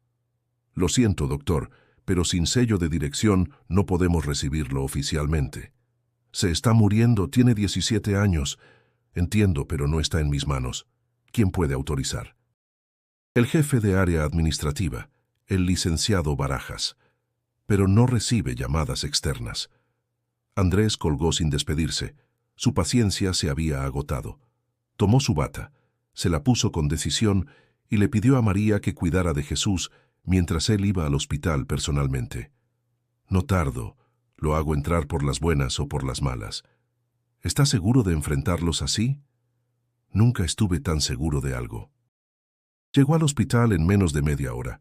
«Lo siento, doctor, pero sin sello de dirección no podemos recibirlo oficialmente. Se está muriendo, tiene 17 años. Entiendo, pero no está en mis manos. ¿Quién puede autorizar?» «El jefe de área administrativa, el licenciado Barajas, pero no recibe llamadas externas». Andrés colgó sin despedirse. Su paciencia se había agotado. Tomó su bata, se la puso con decisión y le pidió a María que cuidara de Jesús mientras él iba al hospital personalmente. «No tardo, lo hago entrar por las buenas o por las malas. ¿Está seguro de enfrentarlos así?» «Nunca estuve tan seguro de algo». Llegó al hospital en menos de media hora.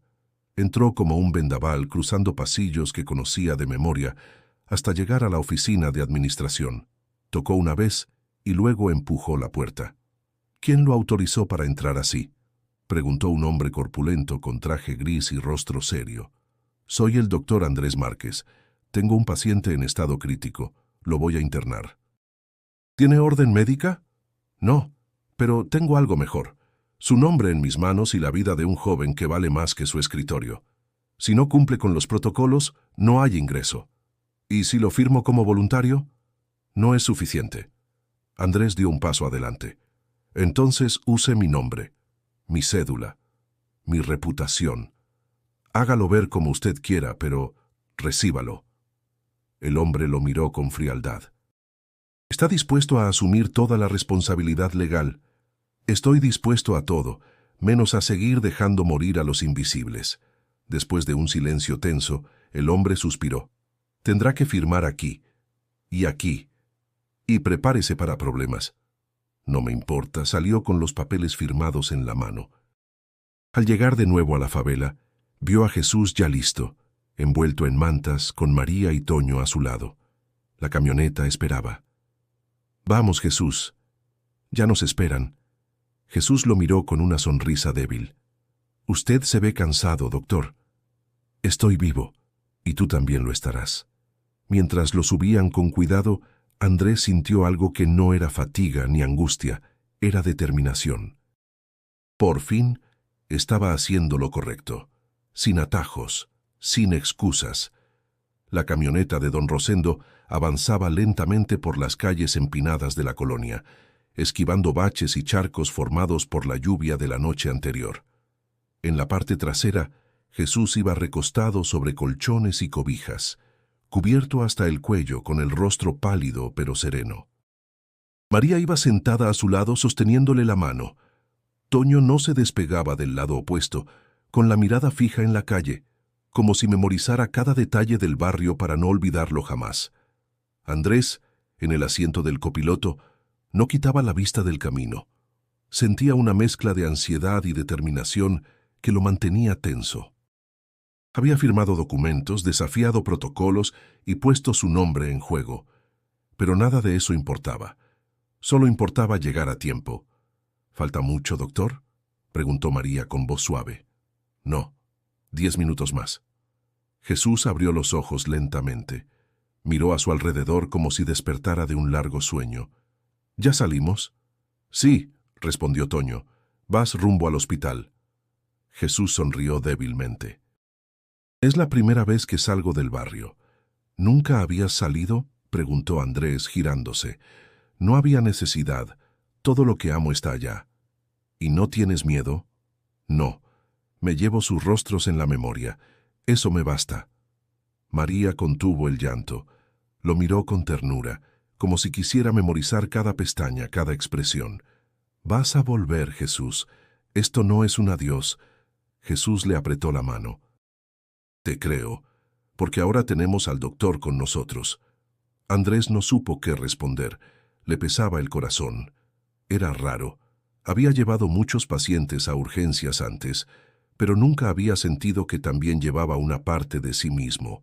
Entró como un vendaval cruzando pasillos que conocía de memoria hasta llegar a la oficina de administración. Tocó una vez y luego empujó la puerta. «¿Quién lo autorizó para entrar así?», preguntó un hombre corpulento con traje gris y rostro serio. «Soy el doctor Andrés Márquez. Tengo un paciente en estado crítico. Lo voy a internar». «¿Tiene orden médica?» «No, pero tengo algo mejor. Su nombre en mis manos y la vida de un joven que vale más que su escritorio. Si no cumple con los protocolos, no hay ingreso. ¿Y si lo firmo como voluntario?» «No es suficiente». Andrés dio un paso adelante. «Entonces use mi nombre, mi cédula, mi reputación. Hágalo ver como usted quiera, pero recíbalo». El hombre lo miró con frialdad. «¿Está dispuesto a asumir toda la responsabilidad legal?» «Estoy dispuesto a todo, menos a seguir dejando morir a los invisibles». Después de un silencio tenso, el hombre suspiró. «Tendrá que firmar aquí, y aquí, y prepárese para problemas». «No me importa», salió con los papeles firmados en la mano. Al llegar de nuevo a la favela, vio a Jesús ya listo, envuelto en mantas, con María y Toño a su lado. La camioneta esperaba. «Vamos, Jesús. Ya nos esperan». Jesús lo miró con una sonrisa débil. «Usted se ve cansado, doctor». «Estoy vivo, y tú también lo estarás». Mientras lo subían con cuidado, Andrés sintió algo que no era fatiga ni angustia, era determinación. Por fin, estaba haciendo lo correcto, sin atajos, sin excusas. La camioneta de don Rosendo avanzaba lentamente por las calles empinadas de la colonia, esquivando baches y charcos formados por la lluvia de la noche anterior. En la parte trasera, Jesús iba recostado sobre colchones y cobijas, cubierto hasta el cuello con el rostro pálido pero sereno. María iba sentada a su lado sosteniéndole la mano. Toño no se despegaba del lado opuesto, con la mirada fija en la calle, como si memorizara cada detalle del barrio para no olvidarlo jamás. Andrés, en el asiento del copiloto, no quitaba la vista del camino. Sentía una mezcla de ansiedad y determinación que lo mantenía tenso. Había firmado documentos, desafiado protocolos y puesto su nombre en juego. Pero nada de eso importaba. Solo importaba llegar a tiempo. «¿Falta mucho, doctor?», preguntó María con voz suave. «No, 10 minutos más». Jesús abrió los ojos lentamente. Miró a su alrededor como si despertara de un largo sueño. «¿Ya salimos?» «Sí», respondió Toño. «Vas rumbo al hospital». Jesús sonrió débilmente. «Es la primera vez que salgo del barrio». «¿Nunca habías salido?», preguntó Andrés, girándose. «No había necesidad. Todo lo que amo está allá». «¿Y no tienes miedo?» «No. Me llevo sus rostros en la memoria. Eso me basta». María contuvo el llanto. Lo miró con ternura, como si quisiera memorizar cada pestaña, cada expresión. «Vas a volver, Jesús. Esto no es un adiós». Jesús le apretó la mano. «Te creo, porque ahora tenemos al doctor con nosotros». Andrés no supo qué responder. Le pesaba el corazón. Era raro. Había llevado muchos pacientes a urgencias antes, pero nunca había sentido que también llevaba una parte de sí mismo.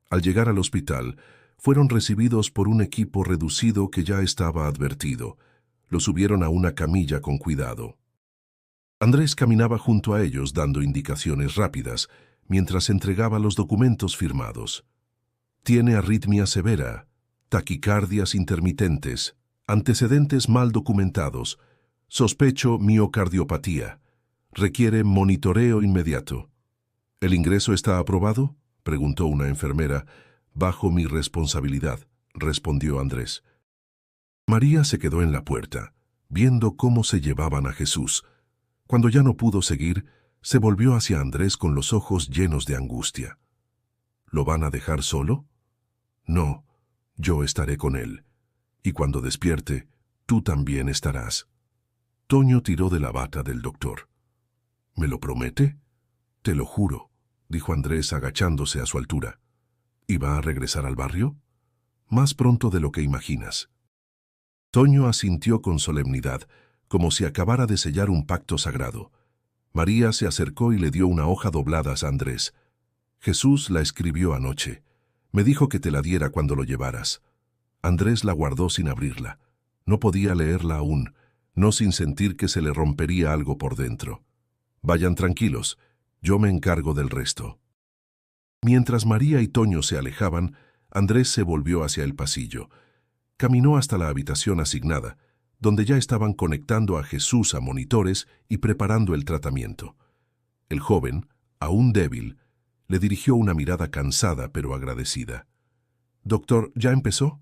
Al llegar al hospital, fueron recibidos por un equipo reducido que ya estaba advertido. Los subieron a una camilla con cuidado. Andrés caminaba junto a ellos dando indicaciones rápidas, mientras entregaba los documentos firmados. Tiene arritmia severa, taquicardias intermitentes, antecedentes mal documentados, sospecho miocardiopatía. Requiere monitoreo inmediato. ¿El ingreso está aprobado?, preguntó una enfermera. «Bajo mi responsabilidad», respondió Andrés. María se quedó en la puerta, viendo cómo se llevaban a Jesús. Cuando ya no pudo seguir, se volvió hacia Andrés con los ojos llenos de angustia. «¿Lo van a dejar solo?». «No, yo estaré con él. Y cuando despierte, tú también estarás». Toño tiró de la bata del doctor. «¿Me lo promete?». «Te lo juro», dijo Andrés agachándose a su altura. «¿Y va a regresar al barrio?». «Más pronto de lo que imaginas». Toño asintió con solemnidad, como si acabara de sellar un pacto sagrado. María se acercó y le dio una hoja doblada a Andrés. «Jesús la escribió anoche. Me dijo que te la diera cuando lo llevaras». Andrés la guardó sin abrirla. No podía leerla aún, no sin sentir que se le rompería algo por dentro. «Vayan tranquilos, yo me encargo del resto». Mientras María y Toño se alejaban, Andrés se volvió hacia el pasillo. Caminó hasta la habitación asignada, donde ya estaban conectando a Jesús a monitores y preparando el tratamiento. El joven, aún débil, le dirigió una mirada cansada pero agradecida. «Doctor, ¿ya empezó?».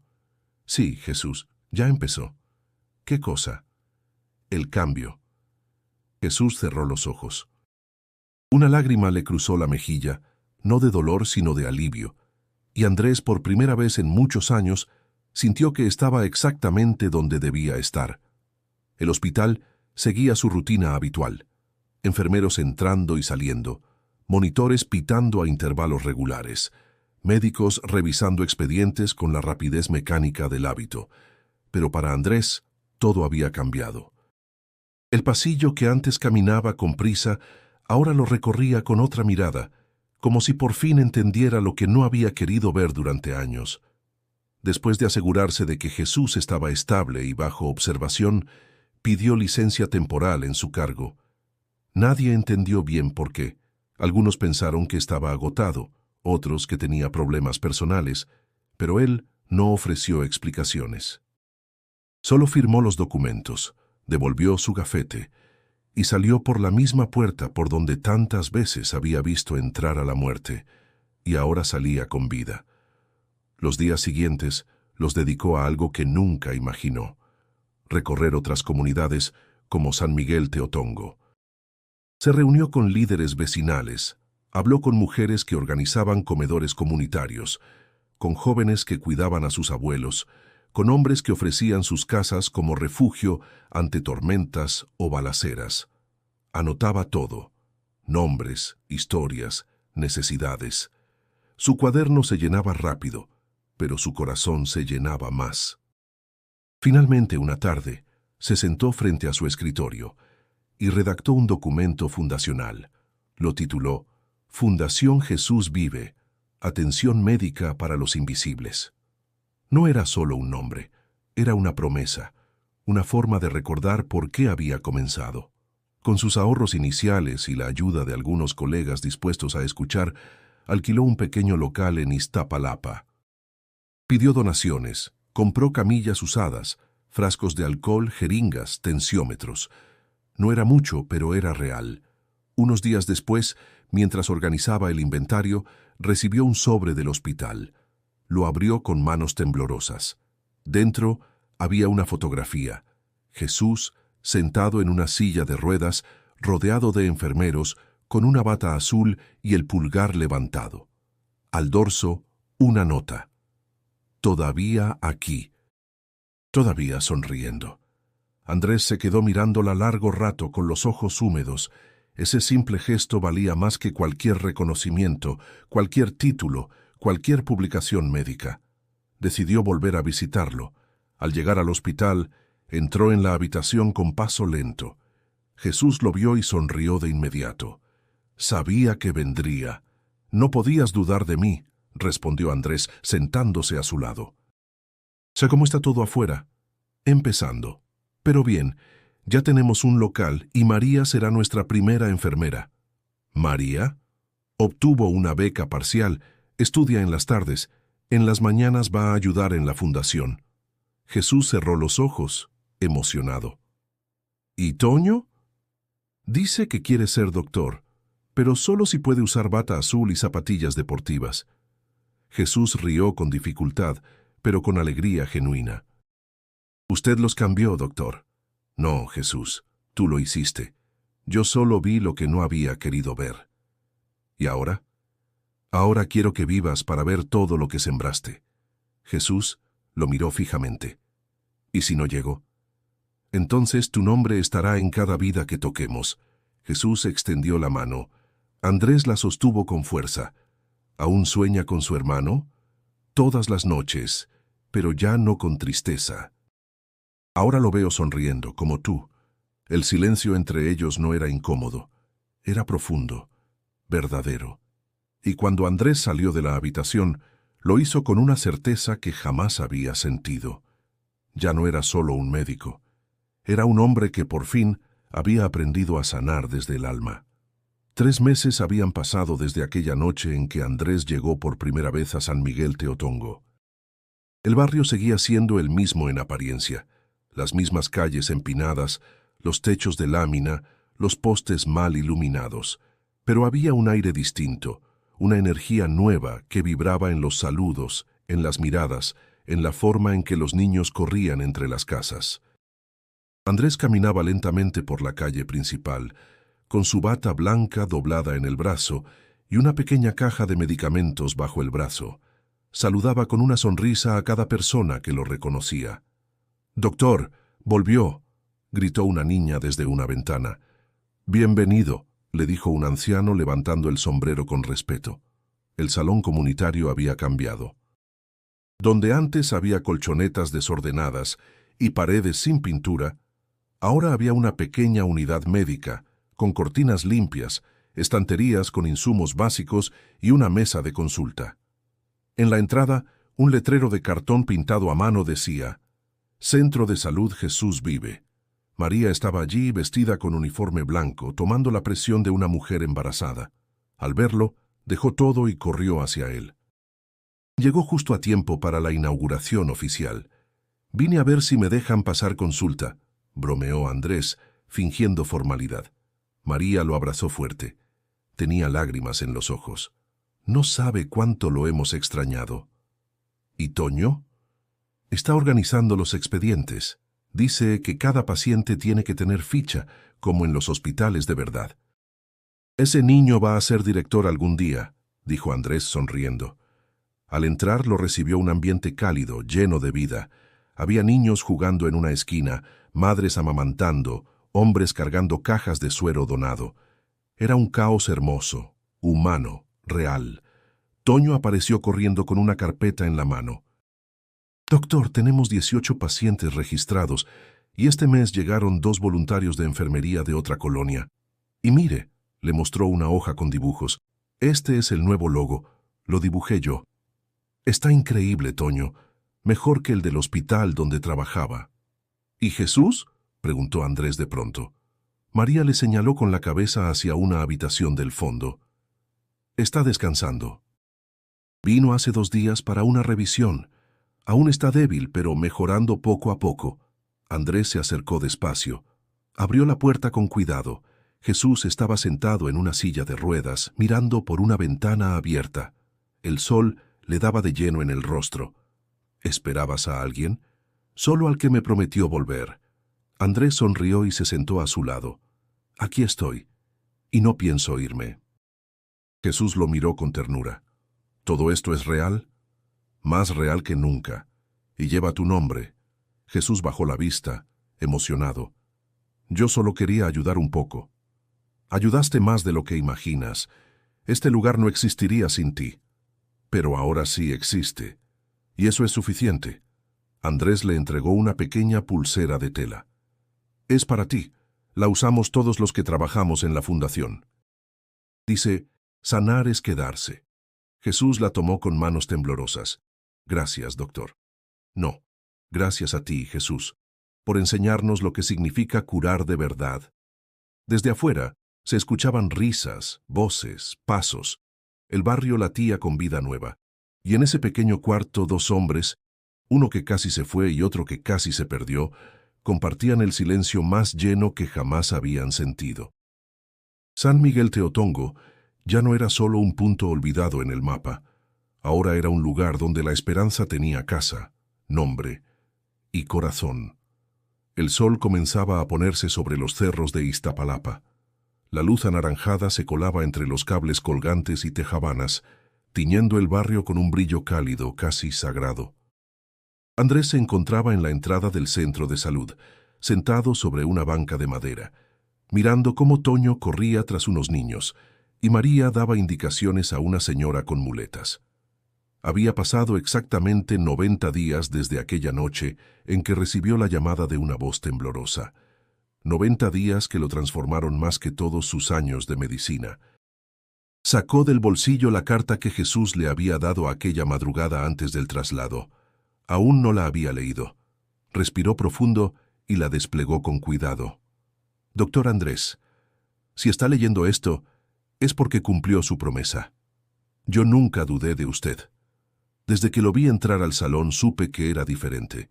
«Sí, Jesús, ya empezó». «¿Qué cosa?». «El cambio». Jesús cerró los ojos. Una lágrima le cruzó la mejilla, no de dolor sino de alivio, y Andrés, por primera vez en muchos años, sintió que estaba exactamente donde debía estar. El hospital seguía su rutina habitual: enfermeros entrando y saliendo, monitores pitando a intervalos regulares, médicos revisando expedientes con la rapidez mecánica del hábito. Pero para Andrés, todo había cambiado. El pasillo que antes caminaba con prisa, ahora lo recorría con otra mirada, como si por fin entendiera lo que no había querido ver durante años. Después de asegurarse de que Jesús estaba estable y bajo observación, pidió licencia temporal en su cargo. Nadie entendió bien por qué. Algunos pensaron que estaba agotado, otros que tenía problemas personales, pero él no ofreció explicaciones. Solo firmó los documentos, devolvió su gafete y salió por la misma puerta por donde tantas veces había visto entrar a la muerte, y ahora salía con vida. Los días siguientes los dedicó a algo que nunca imaginó: recorrer otras comunidades como San Miguel Teotongo. Se reunió con líderes vecinales, habló con mujeres que organizaban comedores comunitarios, con jóvenes que cuidaban a sus abuelos, con hombres que ofrecían sus casas como refugio ante tormentas o balaceras. Anotaba todo: nombres, historias, necesidades. Su cuaderno se llenaba rápido, pero su corazón se llenaba más. Finalmente, una tarde, se sentó frente a su escritorio y redactó un documento fundacional. Lo tituló «Fundación Jesús Vive, Atención Médica para los Invisibles». No era solo un nombre, era una promesa, una forma de recordar por qué había comenzado. Con sus ahorros iniciales y la ayuda de algunos colegas dispuestos a escuchar, alquiló un pequeño local en Iztapalapa. Pidió donaciones, compró camillas usadas, frascos de alcohol, jeringas, tensiómetros. No era mucho, pero era real. Unos días después, mientras organizaba el inventario, recibió un sobre del hospital. Lo abrió con manos temblorosas. Dentro había una fotografía: Jesús sentado en una silla de ruedas, rodeado de enfermeros, con una bata azul y el pulgar levantado. Al dorso, una nota: «Todavía aquí». todavía sonriendo. Andrés se quedó mirándola largo rato con los ojos húmedos. Ese simple gesto valía más que cualquier reconocimiento, cualquier título, cualquier publicación médica. Decidió volver a visitarlo. Al llegar al hospital, entró en la habitación con paso lento. Jesús lo vio y sonrió de inmediato. Sabía que vendría. No podías dudar de mí, respondió Andrés, sentándose a su lado. Sé cómo está todo afuera. Empezando. Pero bien, ya tenemos un local y María será nuestra primera enfermera. ¿María? Obtuvo una beca parcial, estudia en las tardes, en las mañanas va a ayudar en la fundación. Jesús cerró los ojos, emocionado. ¿Y Toño? Dice que quiere ser doctor, pero solo si puede usar bata azul y zapatillas deportivas. Jesús rió con dificultad, pero con alegría genuina. Usted los cambió, doctor. No, Jesús, tú lo hiciste. Yo solo vi lo que no había querido ver. ¿Y ahora? Ahora quiero que vivas para ver todo lo que sembraste. Jesús lo miró fijamente. ¿Y si no llego? Entonces tu nombre estará en cada vida que toquemos. Jesús extendió la mano. Andrés la sostuvo con fuerza. ¿Aún sueña con su hermano? Todas las noches, pero ya no con tristeza. Ahora lo veo sonriendo, como tú. El silencio entre ellos no era incómodo. Era profundo, verdadero. Y cuando Andrés salió de la habitación, lo hizo con una certeza que jamás había sentido. Ya no era solo un médico. Era un hombre que por fin había aprendido a sanar desde el alma. 3 meses habían pasado desde aquella noche en que Andrés llegó por primera vez a San Miguel Teotongo. El barrio seguía siendo el mismo en apariencia. Las mismas calles empinadas, los techos de lámina, los postes mal iluminados. Pero había un aire distinto, una energía nueva que vibraba en los saludos, en las miradas, en la forma en que los niños corrían entre las casas. Andrés caminaba lentamente por la calle principal, con su bata blanca doblada en el brazo y una pequeña caja de medicamentos bajo el brazo. Saludaba con una sonrisa a cada persona que lo reconocía. «Doctor, volvió», gritó una niña desde una ventana. «Bienvenido», le dijo un anciano levantando el sombrero con respeto. El salón comunitario había cambiado. Donde antes había colchonetas desordenadas y paredes sin pintura, ahora había una pequeña unidad médica, con cortinas limpias, estanterías con insumos básicos y una mesa de consulta. En la entrada, un letrero de cartón pintado a mano decía: «Centro de Salud Jesús Vive». María estaba allí vestida con uniforme blanco, tomando la presión de una mujer embarazada. Al verlo, dejó todo y corrió hacia él. Llegó justo a tiempo para la inauguración oficial. «Vine a ver si me dejan pasar consulta», bromeó Andrés, fingiendo formalidad. María lo abrazó fuerte. Tenía lágrimas en los ojos. No sabe cuánto lo hemos extrañado. ¿Y Toño? Está organizando los expedientes. Dice que cada paciente tiene que tener ficha, como en los hospitales de verdad. Ese niño va a ser director algún día, dijo Andrés sonriendo. Al entrar lo recibió un ambiente cálido, lleno de vida. Había niños jugando en una esquina, madres amamantando, hombres cargando cajas de suero donado. Era un caos hermoso, humano, real. Toño apareció corriendo con una carpeta en la mano. «Doctor, tenemos 18 pacientes registrados y este mes llegaron 2 voluntarios de enfermería de otra colonia. Y mire», le mostró una hoja con dibujos, «este es el nuevo logo, lo dibujé yo. Está increíble, Toño, mejor que el del hospital donde trabajaba». «¿Y Jesús?», preguntó Andrés de pronto. María le señaló con la cabeza hacia una habitación del fondo. «Está descansando. Vino hace 2 días para una revisión. Aún está débil, pero mejorando poco a poco». Andrés se acercó despacio. Abrió la puerta con cuidado. Jesús estaba sentado en una silla de ruedas, mirando por una ventana abierta. El sol le daba de lleno en el rostro. «¿Esperabas a alguien?» «Solo al que me prometió volver». Andrés sonrió y se sentó a su lado. «Aquí estoy, y no pienso irme». Jesús lo miró con ternura. «¿Todo esto es real?» «Más real que nunca. Y lleva tu nombre. Jesús bajó la vista, emocionado. Yo solo quería ayudar un poco. Ayudaste más de lo que imaginas. Este lugar no existiría sin ti. Pero ahora sí existe. Y eso es suficiente. Andrés le entregó una pequeña pulsera de tela. Es para ti. La usamos todos los que trabajamos en la fundación. Dice, sanar es quedarse. Jesús la tomó con manos temblorosas. Gracias, doctor. No, gracias a ti, Jesús, por enseñarnos lo que significa curar de verdad. Desde afuera se escuchaban risas, voces, pasos. El barrio latía con vida nueva. Y en ese pequeño cuarto 2 hombres, uno que casi se fue y otro que casi se perdió, compartían el silencio más lleno que jamás habían sentido. San Miguel Teotongo ya no era solo un punto olvidado en el mapa. Ahora era un lugar donde la esperanza tenía casa, nombre y corazón. El sol comenzaba a ponerse sobre los cerros de Iztapalapa. La luz anaranjada se colaba entre los cables colgantes y tejabanas, tiñendo el barrio con un brillo cálido, casi sagrado. Andrés se encontraba en la entrada del centro de salud, sentado sobre una banca de madera, mirando cómo Toño corría tras unos niños, y María daba indicaciones a una señora con muletas. Había pasado exactamente 90 días desde aquella noche en que recibió la llamada de una voz temblorosa. 90 días que lo transformaron más que todos sus años de medicina. Sacó del bolsillo la carta que Jesús le había dado aquella madrugada antes del traslado. Aún no la había leído. Respiró profundo y la desplegó con cuidado. Doctor Andrés, si está leyendo esto, es porque cumplió su promesa. Yo nunca dudé de usted. Desde que lo vi entrar al salón supe que era diferente.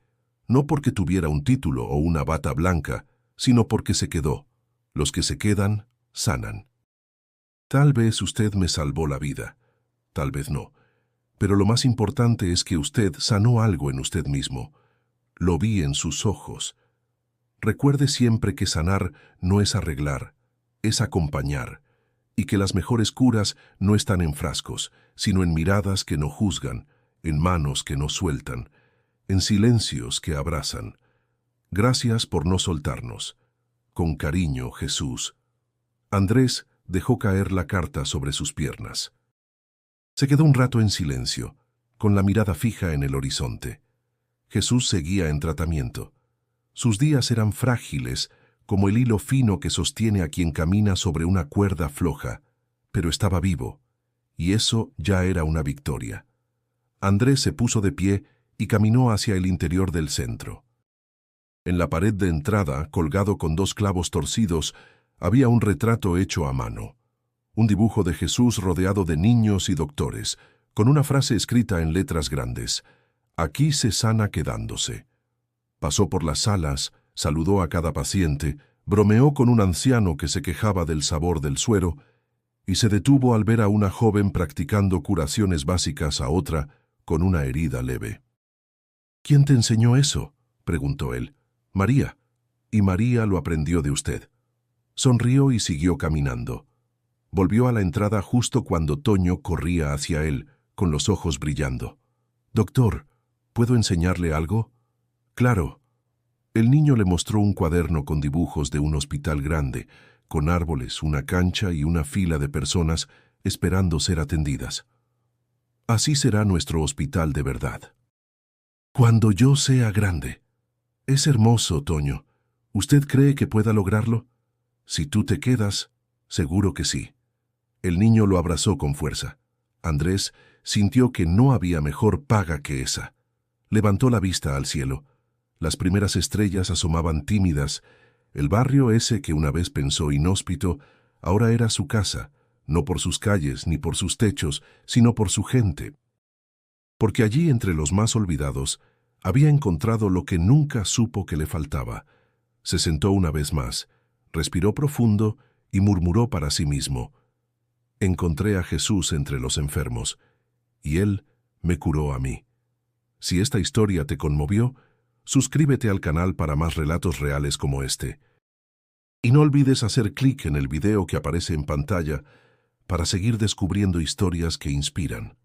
No porque tuviera un título o una bata blanca, sino porque se quedó. Los que se quedan, sanan. Tal vez usted me salvó la vida, tal vez no. Pero lo más importante es que usted sanó algo en usted mismo. Lo vi en sus ojos. Recuerde siempre que sanar no es arreglar, es acompañar, y que las mejores curas no están en frascos, sino en miradas que no juzgan, en manos que no sueltan, en silencios que abrazan. Gracias por no soltarnos. Con cariño, Jesús. Andrés dejó caer la carta sobre sus piernas. Se quedó un rato en silencio, con la mirada fija en el horizonte. Jesús seguía en tratamiento. Sus días eran frágiles, como el hilo fino que sostiene a quien camina sobre una cuerda floja, pero estaba vivo, y eso ya era una victoria. Andrés se puso de pie y caminó hacia el interior del centro. En la pared de entrada, colgado con 2 clavos torcidos, había un retrato hecho a mano. Un dibujo de Jesús rodeado de niños y doctores, con una frase escrita en letras grandes: «Aquí se sana quedándose». Pasó por las salas, saludó a cada paciente, bromeó con un anciano que se quejaba del sabor del suero y se detuvo al ver a una joven practicando curaciones básicas a otra con una herida leve. «¿Quién te enseñó eso?», preguntó él. «María. Y María lo aprendió de usted». Sonrió y siguió caminando. Volvió a la entrada justo cuando Toño corría hacia él, con los ojos brillando. «Doctor, ¿puedo enseñarle algo?». «Claro». El niño le mostró un cuaderno con dibujos de un hospital grande, con árboles, una cancha y una fila de personas esperando ser atendidas. «Así será nuestro hospital de verdad. Cuando yo sea grande». «Es hermoso, Toño. ¿Usted cree que pueda lograrlo?». «Si tú te quedas, seguro que sí». El niño lo abrazó con fuerza. Andrés sintió que no había mejor paga que esa. Levantó la vista al cielo. Las primeras estrellas asomaban tímidas. El barrio ese que una vez pensó inhóspito, ahora era su casa, no por sus calles ni por sus techos, sino por su gente. Porque allí, entre los más olvidados, había encontrado lo que nunca supo que le faltaba. Se sentó una vez más, respiró profundo y murmuró para sí mismo: «Encontré a Jesús entre los enfermos, y Él me curó a mí». Si esta historia te conmovió, suscríbete al canal para más relatos reales como este. Y no olvides hacer clic en el video que aparece en pantalla para seguir descubriendo historias que inspiran.